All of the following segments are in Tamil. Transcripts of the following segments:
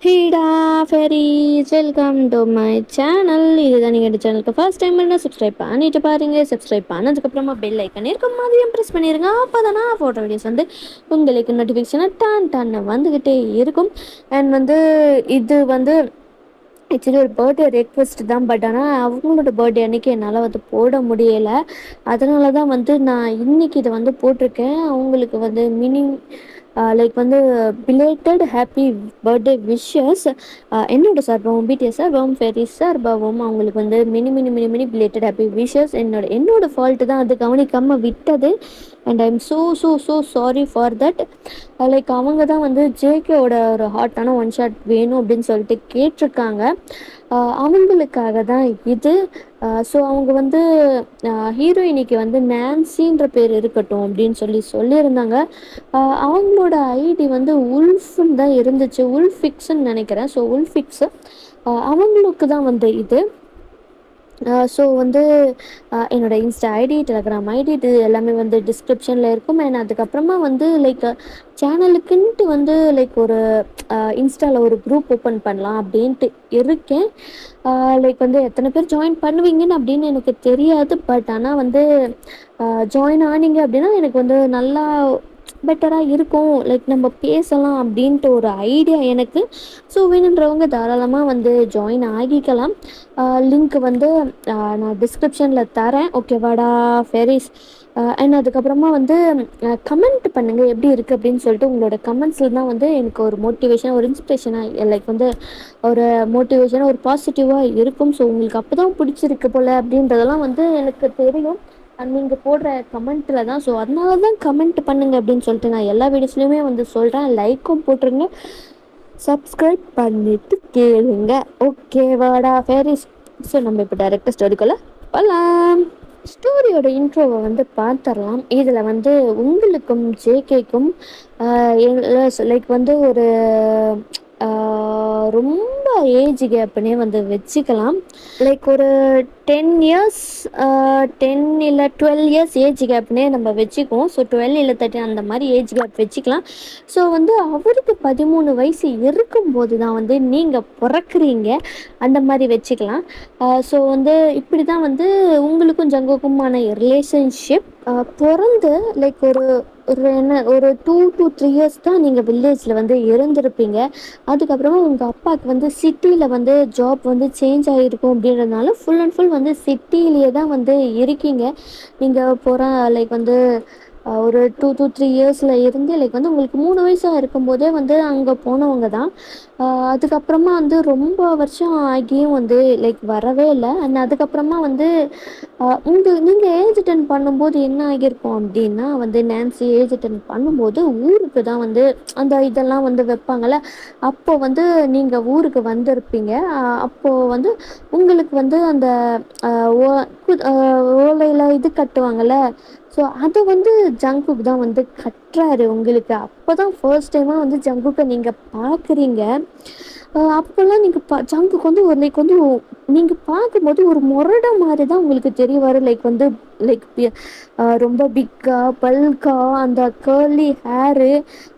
ஹீடா ஃபெரிஸ் வெல்கம் டு மை சேனல். இதுதான் நீங்கள் இந்த சேனலுக்கு ஃபர்ஸ்ட் டைம் என்ன சப்ஸ்கிரைப் பண்ணிட்டு பாருங்க. சப்ஸ்கிரைப் பண்ணதுக்கப்புறமா பெல் ஐக்கன் இருக்கும் மாதிரியும் ப்ரெஸ் பண்ணிடுங்க. அப்போ தான் நான் ஃபோட்டோ வீடியோஸ் வந்து உங்களுக்கு நோட்டிஃபிகேஷனாக டான்னு வந்துக்கிட்டே இருக்கும். அண்ட் வந்து இது வந்து ஆக்சுவலி ஒரு பர்த்டே ரெக்வெஸ்ட் தான். பட் ஆனால் அவங்களோட பர்த்டே அன்றைக்கி என்னால் வந்து போட முடியலை. அதனால தான் வந்து நான் இன்றைக்கி இதை வந்து போட்டிருக்கேன். அவங்களுக்கு வந்து லைக் வந்து பிலேட்டட் ஹாப்பி பர்த்டே விஷஸ் என்னோட சார்பாகவும் பிடிஎஸ் சார்பாகவும் ஃபெரிஸ் சார்பாகவும் அவங்களுக்கு வந்து mini mini mini mini belated happy wishes. என்னோட ஃபால்ட்டு தான், அது கவனிக்காமல் விட்டது. And I am so sorry for that. Like அவங்க தான் வந்து ஜேகேவோட ஒரு ஹாட்டான ஒன் ஷாட் வேணும் அப்படின்னு சொல்லிட்டு கேட்டிருக்காங்க. அவங்களுக்காக தான் இது. ஸோ அவங்க வந்து ஹீரோயினிக்கு வந்து நான்சின்ற பேர் இருக்கட்டும் அப்படின்னு சொல்லியிருந்தாங்க. அவங்களோட ஐடி வந்து உல்ஃப்னு தான் இருந்துச்சு, உல்ஃபிக்ஸ்ன்னு நினைக்கிறேன். ஸோ உல்ஃபிக்ஸு அவங்களுக்கு தான் வந்து இது. ஸோ வந்து என்னோடய இன்ஸ்டா ஐடி, டெலகிராம் ஐடி இது எல்லாமே வந்து டிஸ்கிரிப்ஷனில் இருக்கும். அண்ட் அதுக்கப்புறமா வந்து லைக் சேனலுக்குன்ட்டு வந்து லைக் ஒரு இன்ஸ்டாவில் ஒரு குரூப் ஓப்பன் பண்ணலாம் அப்படின்ட்டு இருக்கேன். லைக் வந்து எத்தனை பேர் ஜாயின் பண்ணுவீங்கன்னு அப்படின்னு எனக்கு தெரியாது. பட் ஆனால் வந்து ஜாயின் ஆனீங்க அப்படின்னா எனக்கு வந்து நல்லா பெட்டராக இருக்கும். லைக் நம்ம பேசலாம் அப்படின்ட்டு ஒரு ஐடியா எனக்கு. ஸோ வேணுன்றவங்க தாராளமாக வந்து ஜாயின் ஆகிக்கலாம். லிங்க் வந்து நான் டிஸ்கிரிப்ஷனில் தரேன். ஓகேவாடா ஃபெரிஸ்? அண்ட் அதுக்கப்புறமா வந்து கமெண்ட் பண்ணுங்கள் எப்படி இருக்குது அப்படின்னு சொல்லிட்டு. உங்களோட கமெண்ட்ஸில் தான் வந்து எனக்கு ஒரு மோட்டிவேஷன், ஒரு இன்ஸ்பிரேஷனாக, லைக் வந்து ஒரு மோட்டிவேஷனாக, ஒரு பாசிட்டிவாக இருக்கும். ஸோ உங்களுக்கு அப்போ தான் பிடிச்சிருக்கு போல் அப்படின்றதெல்லாம் வந்து எனக்கு தெரியும். நீங்கள் போடுற கமெண்ட்டில் தான். ஸோ அதனால தான் கமெண்ட் பண்ணுங்கள் அப்படின்னு சொல்லிட்டு நான் எல்லா வீடியோஸ்லையுமே வந்து சொல்கிறேன். லைக்கும் போட்டுருங்க, சப்ஸ்கிரைப் பண்ணிவிட்டு கேளுங்க. ஓகேவாடா ஃபெரிஸ்? ஸோ நம்ம இப்போ டைரெக்டாக ஸ்டோரிக்குள்ளே போகலாம். ஸ்டோரியோட இன்ட்ரோவை வந்து பார்த்துடலாம். இதில் வந்து உங்களுக்கும் ஜேகேக்கும் லைக் வந்து ஒரு ரொம்ப ஏஜ் கேப்புனே வந்து வச்சுக்கலாம். லைக் ஒரு 10 இயர்ஸ் 10 இல்லை 12 இயர்ஸ் ஏஜ் கேப்னே நம்ம வச்சுக்குவோம். ஸோ 12 இல்லை 13 அந்த மாதிரி ஏஜ் கேப் வச்சுக்கலாம். ஸோ வந்து அவருக்கு 13 வயசு இருக்கும்போது தான் வந்து நீங்கள் பிறக்குறீங்க, அந்த மாதிரி வச்சுக்கலாம். ஸோ வந்து இப்படி தான் வந்து உங்களுக்கும் ஜங்குக்குமான ரிலேஷன்ஷிப். பிறந்து லைக் ஒரு 2 to 3 இயர்ஸ் தான் நீங்கள் வில்லேஜில் வந்து இருந்திருப்பீங்க. அதுக்கப்புறமா உங்கள் அப்பாவுக்கு வந்து சிட்டியில் வந்து ஜாப் வந்து சேஞ்ச் ஆகிருக்கும். அப்படின்றதுனால ஃபுல் அண்ட் ஃபுல் வந்து சிட்டிலேயே தான் வந்து இருக்கீங்க. நீங்கள் லைக் வந்து ஒரு 2 to 3 இயர்ஸில் இருந்து லைக் வந்து உங்களுக்கு 3 வயசாக இருக்கும்போதே வந்து அங்கே போனவங்க தான். அதுக்கப்புறமா வந்து ரொம்ப வருஷம் ஆகியும் வந்து லைக் வரவே இல்லை. அண்ட் அதுக்கப்புறமா வந்து நீங்கள் ஏஜ் அட்டன் பண்ணும்போது என்ன ஆகியிருக்கும் அப்படின்னா வந்து நான்சி ஏஜ் அட்டன் பண்ணும்போது ஊருக்கு தான் வந்து அந்த இதெல்லாம் வந்து வைப்பாங்கள்ல, அப்போது வந்து நீங்கள் ஊருக்கு வந்திருப்பீங்க. அப்போது வந்து உங்களுக்கு வந்து அந்த ஓலையில் இது கட்டுவாங்கள்ல, ஸோ அதை வந்து ஜங்குக் தான் வந்து கட்டுறாரு உங்களுக்கு. அப்போ தான் ஃபர்ஸ்ட் டைமாக வந்து ஜங்குக்கை நீங்கள் பார்க்குறீங்க. அப்போல்லாம் நீங்கள் ஜங்குக்கு வந்து ஒரு லைக் வந்து நீங்கள் பார்க்கும்போது ஒரு முரடை மாதிரி தான் உங்களுக்கு தெரிய வரும். லைக் வந்து லைக் ரொம்ப பிக்காக பல்காக அந்த கர்லி ஹேரு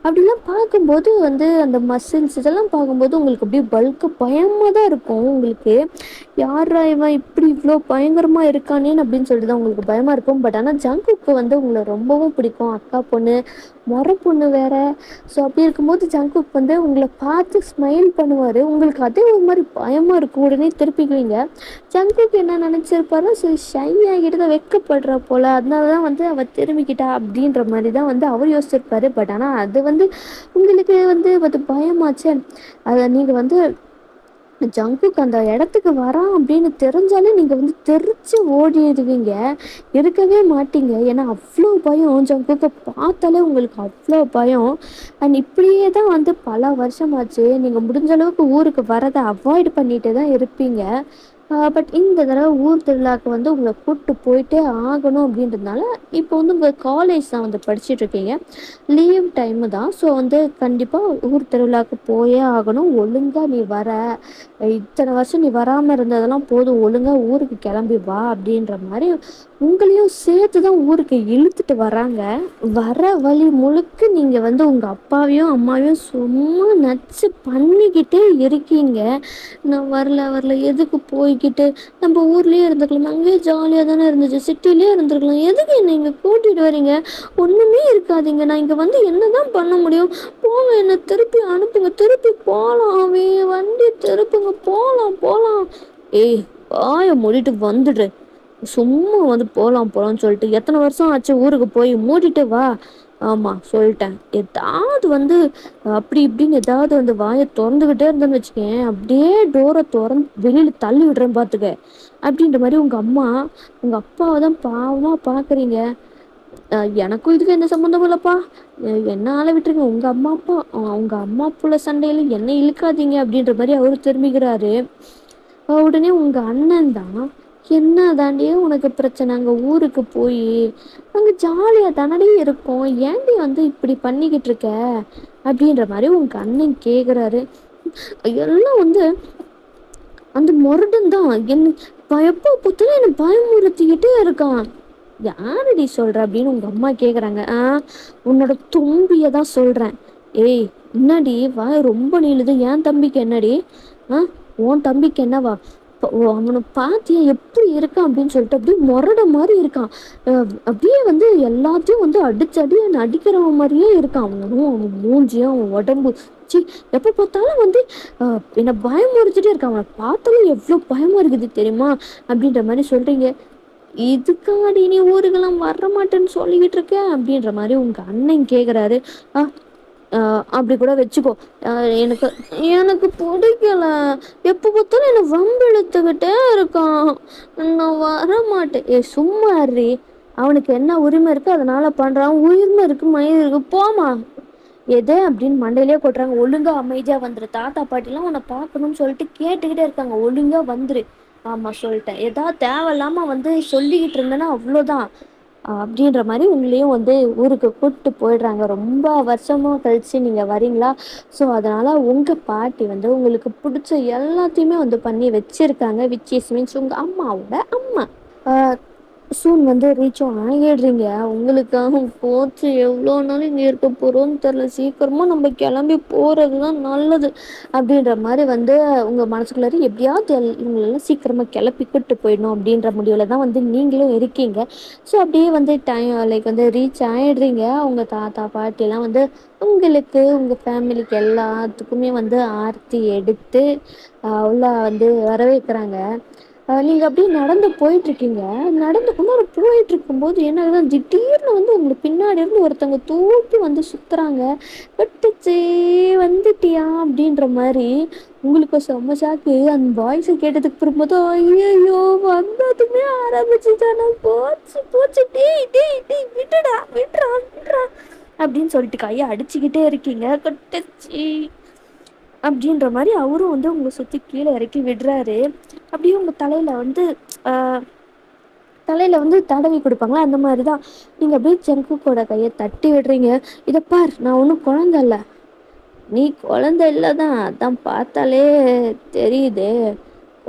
அப்படிலாம் பார்க்கும்போது வந்து அந்த மசில்ஸ் இதெல்லாம் பார்க்கும்போது உங்களுக்கு அப்படியே பல்காக பயமாக தான் இருக்கும். உங்களுக்கு யாரா இவன் இப்படி இவ்வளோ பயங்கரமாக இருக்கானேன்னு அப்படின்னு சொல்லிட்டு தான் உங்களுக்கு பயமாக இருக்கும். பட் ஆனால் ஜங்குக்கு வந்து உங்களை ரொம்பவும் பிடிக்கும். அக்கா பொண்ணு, முறை பொண்ணு வேற. ஸோ அப்படி இருக்கும்போது ஜங்குக் வந்து உங்களை பார்த்து ஸ்மைல் பண்ணுவார். உங்களுக்கு அதே ஒரு மாதிரி பயமாக இருக்கும். உடனே திருப்பிக்குவீங்க. ஜங்குக் என்ன நினச்சிருப்பாரோ, ஸோ ஷை ஆகிட்டு தான் வெக்கப்படுறா போல், அதனால தான் வந்து அவள் திரும்பிக்கிட்டா அப்படின்ற மாதிரி தான் வந்து அவர் யோசிச்சிருப்பாரு. பட் ஆனால் அது வந்து உங்களுக்கு வந்து அது பயமாச்சே. அதை நீங்கள் வந்து ஜங்குக் அந்த இடத்துக்கு வரான் அப்படின்னு தெரிஞ்சாலே நீங்கள் வந்து தெரிச்சு ஓடிடுவீங்க, இருக்கவே மாட்டீங்க. ஏன்னா அவ்வளோ பயம். ஜங்குக்கை பார்த்தாலே உங்களுக்கு அவ்வளோ பயம். அண்ட் இப்படியே தான் வந்து பல வருஷமாச்சு. நீங்கள் முடிஞ்ச அளவுக்கு ஊருக்கு வரதை அவாய்ட் பண்ணிட்டு தான் இருப்பீங்க. பட் இந்த தடவை ஊர் திருவிழாவுக்கு வந்து உங்களை கூப்பிட்டு போயிட்டே ஆகணும் அப்படின்றதுனால இப்போ வந்து உங்கள் காலேஜ் தான் வந்து படிச்சுட்டு இருக்கீங்க, லீவ் டைமு தான். ஸோ வந்து கண்டிப்பாக ஊர் திருவிழாவுக்கு போயே ஆகணும். ஒழுங்காக நீ வர, இத்தனை வருஷம் நீ வராமல் இருந்ததெல்லாம் போதும், ஒழுங்காக ஊருக்கு கிளம்பி வா அப்படின்ற மாதிரி உங்களையும் சேர்த்து தான் ஊருக்கு இழுத்துட்டு வராங்க. வர வழி முழுக்க நீங்கள் வந்து உங்கள் அப்பாவையும் அம்மாவையும் சும்மா நச்சு பண்ணிக்கிட்டே இருக்கீங்க. நான் வரல வரல, எதுக்கு போய்க்கிட்டு, நம்ம ஊர்லேயே இருந்துக்கலாம், அங்கேயே ஜாலியாக தானே இருந்துச்சு, சிட்டிலேயே இருந்துருக்கலாம், எதுக்கு என்னை இங்கே கூட்டிகிட்டு வரீங்க, ஒன்றுமே இருக்காதீங்க, நான் இங்கே வந்து என்ன தான் பண்ண முடியும், போங்க என்னை திருப்பி அனுப்புங்க, திருப்பி போகலாம், வண்டி திருப்புங்க, போகலாம் போகலாம். ஏய், வாயை மூடிட்டு வந்துடு, சும்மா வந்து போகலாம் போகலான்னு சொல்லிட்டு எத்தனை வருஷம் ஆச்சு ஊருக்கு போய், மூடிட்டு வா. ஆமாம் சொல்லிட்டேன், ஏதாவது வந்து அப்படி இப்படின்னு ஏதாவது வந்து வாயை திறந்துக்கிட்டே இருந்தேன்னு வச்சுக்கேன், அப்படியே டோரை திறந்து வெளியில் தள்ளி விடுறேன் பார்த்துக்க அப்படின்ற மாதிரி உங்கள் அப்பாவை தான் பாவமாக பார்க்குறீங்க. எனக்கும் இதுக்கு எந்த சம்மந்தமும் இல்லைப்பா, என்ன ஆளை விட்டுருங்க, உங்கள் அம்மா புள்ள சண்டையில் என்ன இழுக்காதீங்க அப்படின்ற மாதிரி அவர் திரும்பிக்கிறாரு. உடனே உங்கள் அண்ணன் தான், என்ன தாண்டியே உனக்கு பிரச்சனை, அங்கே ஊருக்கு போய் அங்கே ஜாலியாக தானடி இருக்கும், ஏன்டி வந்து இப்படி பண்ணிக்கிட்டு இருக்க அப்படின்ற மாதிரி உங்கள் அண்ணன் கேட்குறாரு. எல்லாம் வந்து அந்த முரடன் தான் எப்போ புத்தகம் என்னை பயமுறுத்திக்கிட்டே இருக்கான். யாரடி சொல்ற அப்படின்னு உங்க அம்மா கேக்குறாங்க. உன்னோட தும்பியை தான் சொல்றேன். ஏய், என்னடி வாய் ரொம்ப நீளுது, என் தம்பிக்கு என்னடி, உன் தம்பிக்கு என்னவா, அவனை பார்த்தியா எப்படி இருக்கான் அப்படின்னு சொல்லிட்டு அப்படியே முரட மாதிரி இருக்கான். அப்படியே வந்து எல்லாத்தையும் வந்து அடிச்சடி அடிக்கிறவன் மாதிரியே இருக்கான். அவன் மூஞ்சியும் அவன் உடம்பு சி, எப்போ பார்த்தாலும் வந்து என்னை பயமுறுத்திட்டே இருக்கான். அவனை பார்த்தாலும் எவ்வளோ பயமா இருக்குது தெரியுமா அப்படின்ற மாதிரி சொல்றீங்க. இதுக்காடி நீ ஊருக்கெல்லாம் வர மாட்டேன்னு சொல்லிக்கிட்டு இருக்க அப்படின்ற மாதிரி உங்க அண்ணன் கேக்குறாரு. அப்படி கூட வச்சுக்கோ, எனக்கு எனக்கு பிடிக்கல, எப்போ பார்த்தாலும் என்னை வம்பிழுத்துக்கிட்டே இருக்கான், நான் வர மாட்டேன். சும்மா இருறி, அவனுக்கு என்ன உரிமை இருக்கு அதனால பண்றான், உரிமை இருக்கு மயிர் இருக்கு, போமா எது அப்படின்னு மண்டையிலே கொட்டுறாங்க. ஒழுங்கா அமைதியா வந்துரு, தாத்தா பாட்டிலாம் உன்னை பார்க்கணும்னு சொல்லிட்டு கேட்டுக்கிட்டே இருக்காங்க, ஒழுங்கா வந்துரு. ஆமா சொல்லிட்டேன், ஏதாவது தேவையில்லாம வந்து சொல்லிக்கிட்டு இருந்தேன்னா அவ்வளோதான் அப்படின்ற மாதிரி உங்களையும் வந்து ஊருக்கு கூப்பிட்டு போயிடுறாங்க. ரொம்ப வருஷமா கழிச்சு நீங்க வரீங்களா, ஸோ அதனால உங்க பாட்டி வந்து உங்களுக்கு பிடிச்ச எல்லாத்தையுமே வந்து பண்ணி வச்சிருக்காங்க, விச் இஸ் மீன்ஸ் உங்க அம்மாவோட அம்மா. சூன் வந்து ரீச்சும் ஆகிடுறீங்க. உங்களுக்காக போச்சு, எவ்வளோ நாள் இங்கே இருக்க போகிறோன்னு தெரில, சீக்கிரமாக நம்ம கிளம்பி போகிறது தான் நல்லது அப்படின்ற மாதிரி வந்து உங்கள் மனசுக்குள்ளார எப்படியாவது இவங்களெல்லாம் சீக்கிரமாக கிளப்பி கூட்டு போயிடணும் அப்படின்ற முடிவில் தான் வந்து நீங்களும் இருக்கீங்க. ஸோ அப்படியே வந்து லைக் வந்து ரீச் ஆகிடுறீங்க. உங்கள் தாத்தா பாட்டிலாம் வந்து உங்களுக்கு உங்கள் ஃபேமிலிக்கு எல்லாத்துக்குமே வந்து ஆர்த்தி எடுத்து உள்ள வந்து வரவேற்கிறாங்க. நீங்கள் அப்படியே நடந்து போயிட்டுருக்கீங்க. நடந்து முன்னாடி போயிட்டுருக்கும்போது என்ன ஆகுது, திடீர்னு வந்து உங்களுக்கு பின்னாடி இருந்து ஒருத்தவங்க தூக்கி வந்து சுற்றுறாங்க. கட்டுச்சே வந்துட்டியா அப்படின்ற மாதிரி உங்களுக்கு செம்ம ஷாக்கு. அந்த வாய்ஸை கேட்டதுக்கு பிறகும்போது ஐயோ வந்ததுமே ஆரம்பிச்சுட்டானா, போச்சு போச்சு, டேய் டேய் டேய் விட்டுடா, விட்றா விட்றா அப்படின்னு சொல்லிட்டு கையை அடிச்சுக்கிட்டே இருக்கீங்க. கட்டுச்சு அப்படின்ற மாதிரி அவரும் வந்து உங்களை சுற்றி கீழே இறக்கி விடுறாரு. அப்படியே உங்கள் தலையில் வந்து தடவி கொடுப்பாங்களா, அந்த மாதிரி தான் நீங்கள் அப்படியே ஜங்குக்கோட கையை தட்டி விடுறீங்க. இதை பார், நான் ஒன்றும் குழந்தை இல்லை, நீ குழந்தை இல்லை தான், அதான் பார்த்தாலே தெரியுது,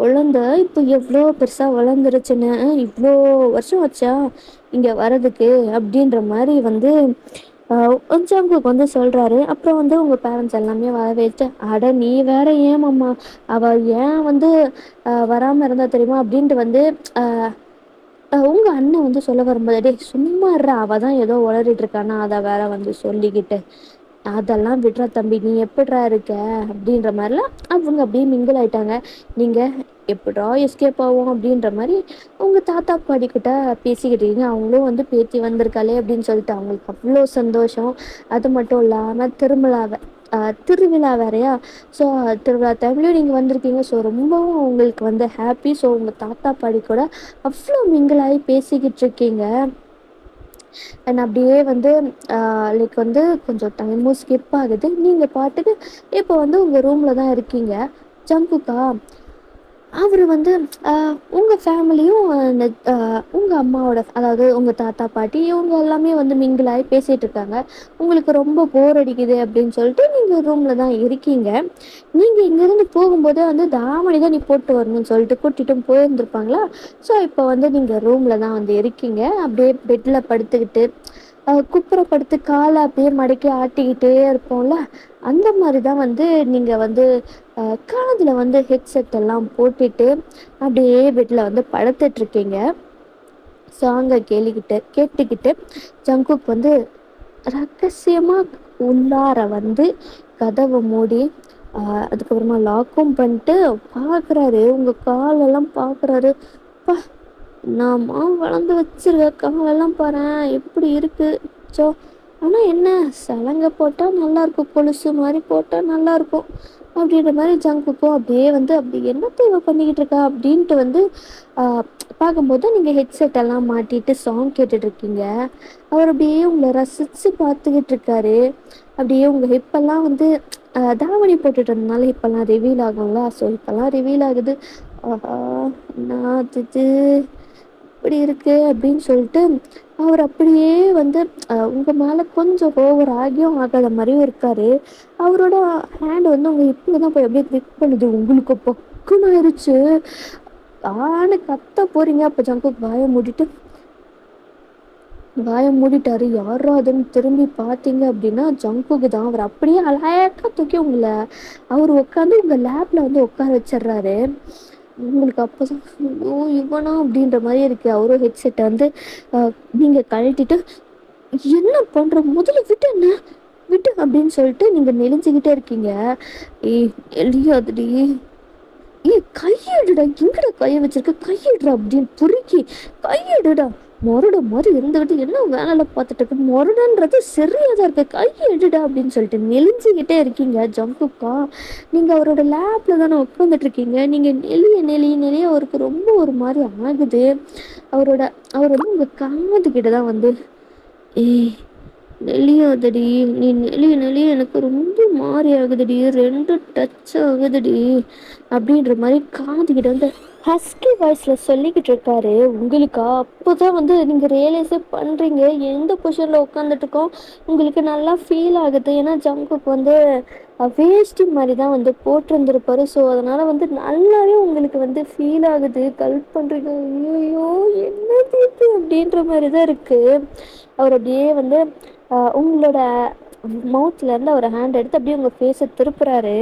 குழந்தை இப்போ எவ்வளோ பெருசாக வளர்ந்துருச்சுன்னு, இவ்வளோ வருஷம் வச்சா இங்கே வர்றதுக்கு அப்படின்ற மாதிரி வந்து ஜங்குக்கு வந்து சொல்கிறாரு. அப்புறம் வந்து உங்கள் பேரண்ட்ஸ் எல்லாமே வர வச்சு, அட நீ வேற ஏன் மாமா, அவள் ஏன் வந்து வராமல் இருந்தா தெரியுமா அப்படின்ட்டு வந்து உங்கள் அண்ணன் வந்து சொல்ல வரும்போது, டே சும்மா இருறா, அவள் தான் ஏதோ உளறிட்டு இருக்கானா அதை வேற வந்து சொல்லிக்கிட்டு, அதெல்லாம் விட்றா தம்பி, நீ எப்படிரா இருக்க அப்படின்ற மாதிரிலாம் அவங்க அப்படியே மிங்கிள் ஆயிட்டாங்க. நீங்கள் எப்படா எஸ்கேப் ஆகும் அப்படின்ற மாதிரி உங்கள் தாத்தா பாடிக்கிட்ட பேசிக்கிட்டீங்க. அவங்களும் வந்து பேத்தி வந்திருக்காளே அப்படின்னு சொல்லிட்டு அவங்களுக்கு அவ்வளோ சந்தோஷம். அது மட்டும் இல்லாமல் திருவிழா வேறையா, ஸோ திருவிழா டைம்லேயும் நீங்கள் வந்திருக்கீங்க, ஸோ ரொம்பவும் உங்களுக்கு வந்து ஹாப்பி. ஸோ உங்கள் தாத்தா பாடி கூட அவ்வளோ மிங்கிளாகி பேசிக்கிட்டு இருக்கீங்க. அண்ட் அப்படியே வந்து லைக் வந்து கொஞ்சம் டைமும் ஸ்கிப் ஆகுது. நீங்கள் பாட்டுக்கு இப்போ வந்து உங்கள் ரூமில் தான் இருக்கீங்க. ஜங்குக்கா அவரு வந்து உங்க ஃபேமிலியும் உங்க அம்மாவோட அதாவது உங்க தாத்தா, பாட்டி இவங்க எல்லாமே வந்து மிங்கிள் ஆயி பேசிட்டு இருக்காங்க. உங்களுக்கு ரொம்ப போர் அடிக்குது அப்படின்னு சொல்லிட்டு நீங்க ரூம்ல தான் இருக்கீங்க. நீங்க இங்கேருந்து போகும்போதே வந்து தாவணி தான் நீ போட்டு வரணும்னு சொல்லிட்டு கூட்டிட்டும் போயிருந்திருப்பாங்களா? ஸோ இப்போ வந்து நீங்க ரூம்ல தான் வந்து இருக்கீங்க. அப்படியே பெட்ல படுத்துக்கிட்டு குப்புற படுத்து காலை அப்படியே மடக்கி ஆட்டிக்கிட்டே இருப்போம்ல, அந்த மாரி தான் வந்து நீங்க வந்து காதுல வந்து ஹெட்செட் எல்லாம் போட்டுட்டு அப்படியே பெட்ல வந்து படுத்துட்ருக்கீங்க. சாங்கை கேட்டுக்கிட்டு ஜங்குக் வந்து ரகசியமா உள்ளார வந்து கதவை மூடி அதுக்கப்புறமா லாக்கும் பண்ணிட்டு பார்க்குறாரு. உங்க காலெல்லாம் பார்க்குறாரு. பா, நாமா வளர்ந்து வச்சிருக்க காலெல்லாம் பாரேன் எப்படி இருக்கு. ஸோ ஆனால் என்ன, சலங்கை போட்டால் நல்லாயிருக்கும், கொலுசு மாதிரி போட்டால் நல்லாயிருக்கும் அப்படின்ற மாதிரி ஜங்குக்கும் அப்படியே வந்து அப்படி என்ன தேவை பண்ணிக்கிட்டு இருக்கா அப்படின்ட்டு வந்து ஆஹ், பார்க்கும்போது நீங்கள் ஹெட்செட் எல்லாம் மாட்டிட்டு சாங் கேட்டுட்ருக்கீங்க. அவர் அப்படியே உங்களை ரசித்து பார்த்துக்கிட்டு இருக்காரு. அப்படியே உங்கள் ஹிப்பெல்லாம் வந்து தாவணி போட்டுட்டு இருந்தனால ஹிப்பெல்லாம் ரிவீல் ஆகும்ல, ஸோ ஹிப்பெல்லாம் ரிவீல் ஆகுது. ஆஹா, நான் இது இப்படி இருக்கு அப்படின்னு சொல்லிட்டு அவர் அப்படியே வந்து உங்கள் மேலே கொஞ்சம் ஓவர் ஆகியும் ஆகாத மாதிரியும் இருக்காரு. அவரோட ஹேண்ட் வந்து உங்கள் ஹிப்பில் தான் போய் அப்படியே கிளிக் பண்ணுது. உங்களுக்கு பக்குன்னு ஆயிடுச்சு. ஆன்னு கத்த போறீங்க. அப்போ ஜங்குக் வாயை மூடிட்டாரு. யாரோ அதுன்னு திரும்பி பார்த்தீங்க அப்படின்னா ஜங்குக்கு தான். அவர் அப்படியே அழகா தூக்கி உங்களை அவர் உட்காந்து உங்கள் லேப்ல வந்து உட்கார வச்சிடுறாரு. உங்களுக்கு அப்போதான் ஐயோ இவனா அப்படின்ற மாதிரி இருக்கு. அவரும் ஹெட்செட்டை வந்து நீங்கள் கழட்டிட்டு என்ன பண்ற, முதல்ல விட்டு, என்ன விட்டு அப்படின்னு சொல்லிட்டு நீங்க நெளிஞ்சுக்கிட்டே இருக்கீங்க. ஏய் எலியாதுடி, ஏய் கையெடுடா, எங்கடா கையை வச்சிருக்க, கையெடுறா அப்படின்னு பொறுக்கி கையெடுடா. மொரட மாதிரி இருந்துகிட்டு என்ன வேலை பார்த்துட்டு இருக்கு, மொரடன்றது சரியா தான் இருக்கு, கையை எடுடா அப்படின்னு சொல்லிட்டு நெளிஞ்சுக்கிட்டே இருக்கீங்க. ஜங்குக்கா, நீங்க அவரோட லேப்ல தானே உட்காந்துட்டு இருக்கீங்க. நீங்க நெளிய அவருக்கு ரொம்ப ஒரு மாதிரி ஆகுது. அவரோட அவர் வந்து உங்க காது கிட்ட தான் வந்து ஏய் நெளியாதடி, நீ நெளிய எனக்கு ரொம்ப மாறி ஆகுதுடி, ரெண்டு டச் ஆகுதுடி அப்படின்ற மாதிரி காதுகிட்ட வந்து ஹஸ்கி வாய்ஸ்ல சொல்லிக்கிட்டு இருக்காரு. உங்களுக்கா அப்போதான் வந்து நீங்க ரியலைஸே பண்றீங்க எந்த பொசிஷன்ல உட்காந்துட்டு இருக்கோம். உங்களுக்கு நல்லா ஃபீல் ஆகுது. ஏன்னா ஜங்குக்கு வந்து வேஷ்டி மாதிரி தான் வந்து போட்டிருந்துருப்பாரு. ஸோ அதனால வந்து நல்லாவே உங்களுக்கு வந்து ஃபீல் ஆகுது. கல்ப் பண்றீங்க. ஐயோ என்னது இது அப்படின்ற மாதிரி தான் இருக்கு. அவர் அப்படியே வந்து உங்களோட மவுத்ல இருந்து அவர் ஹேண்ட் எடுத்து அப்படியே உங்க ஃபேஸை திருப்புறாரு.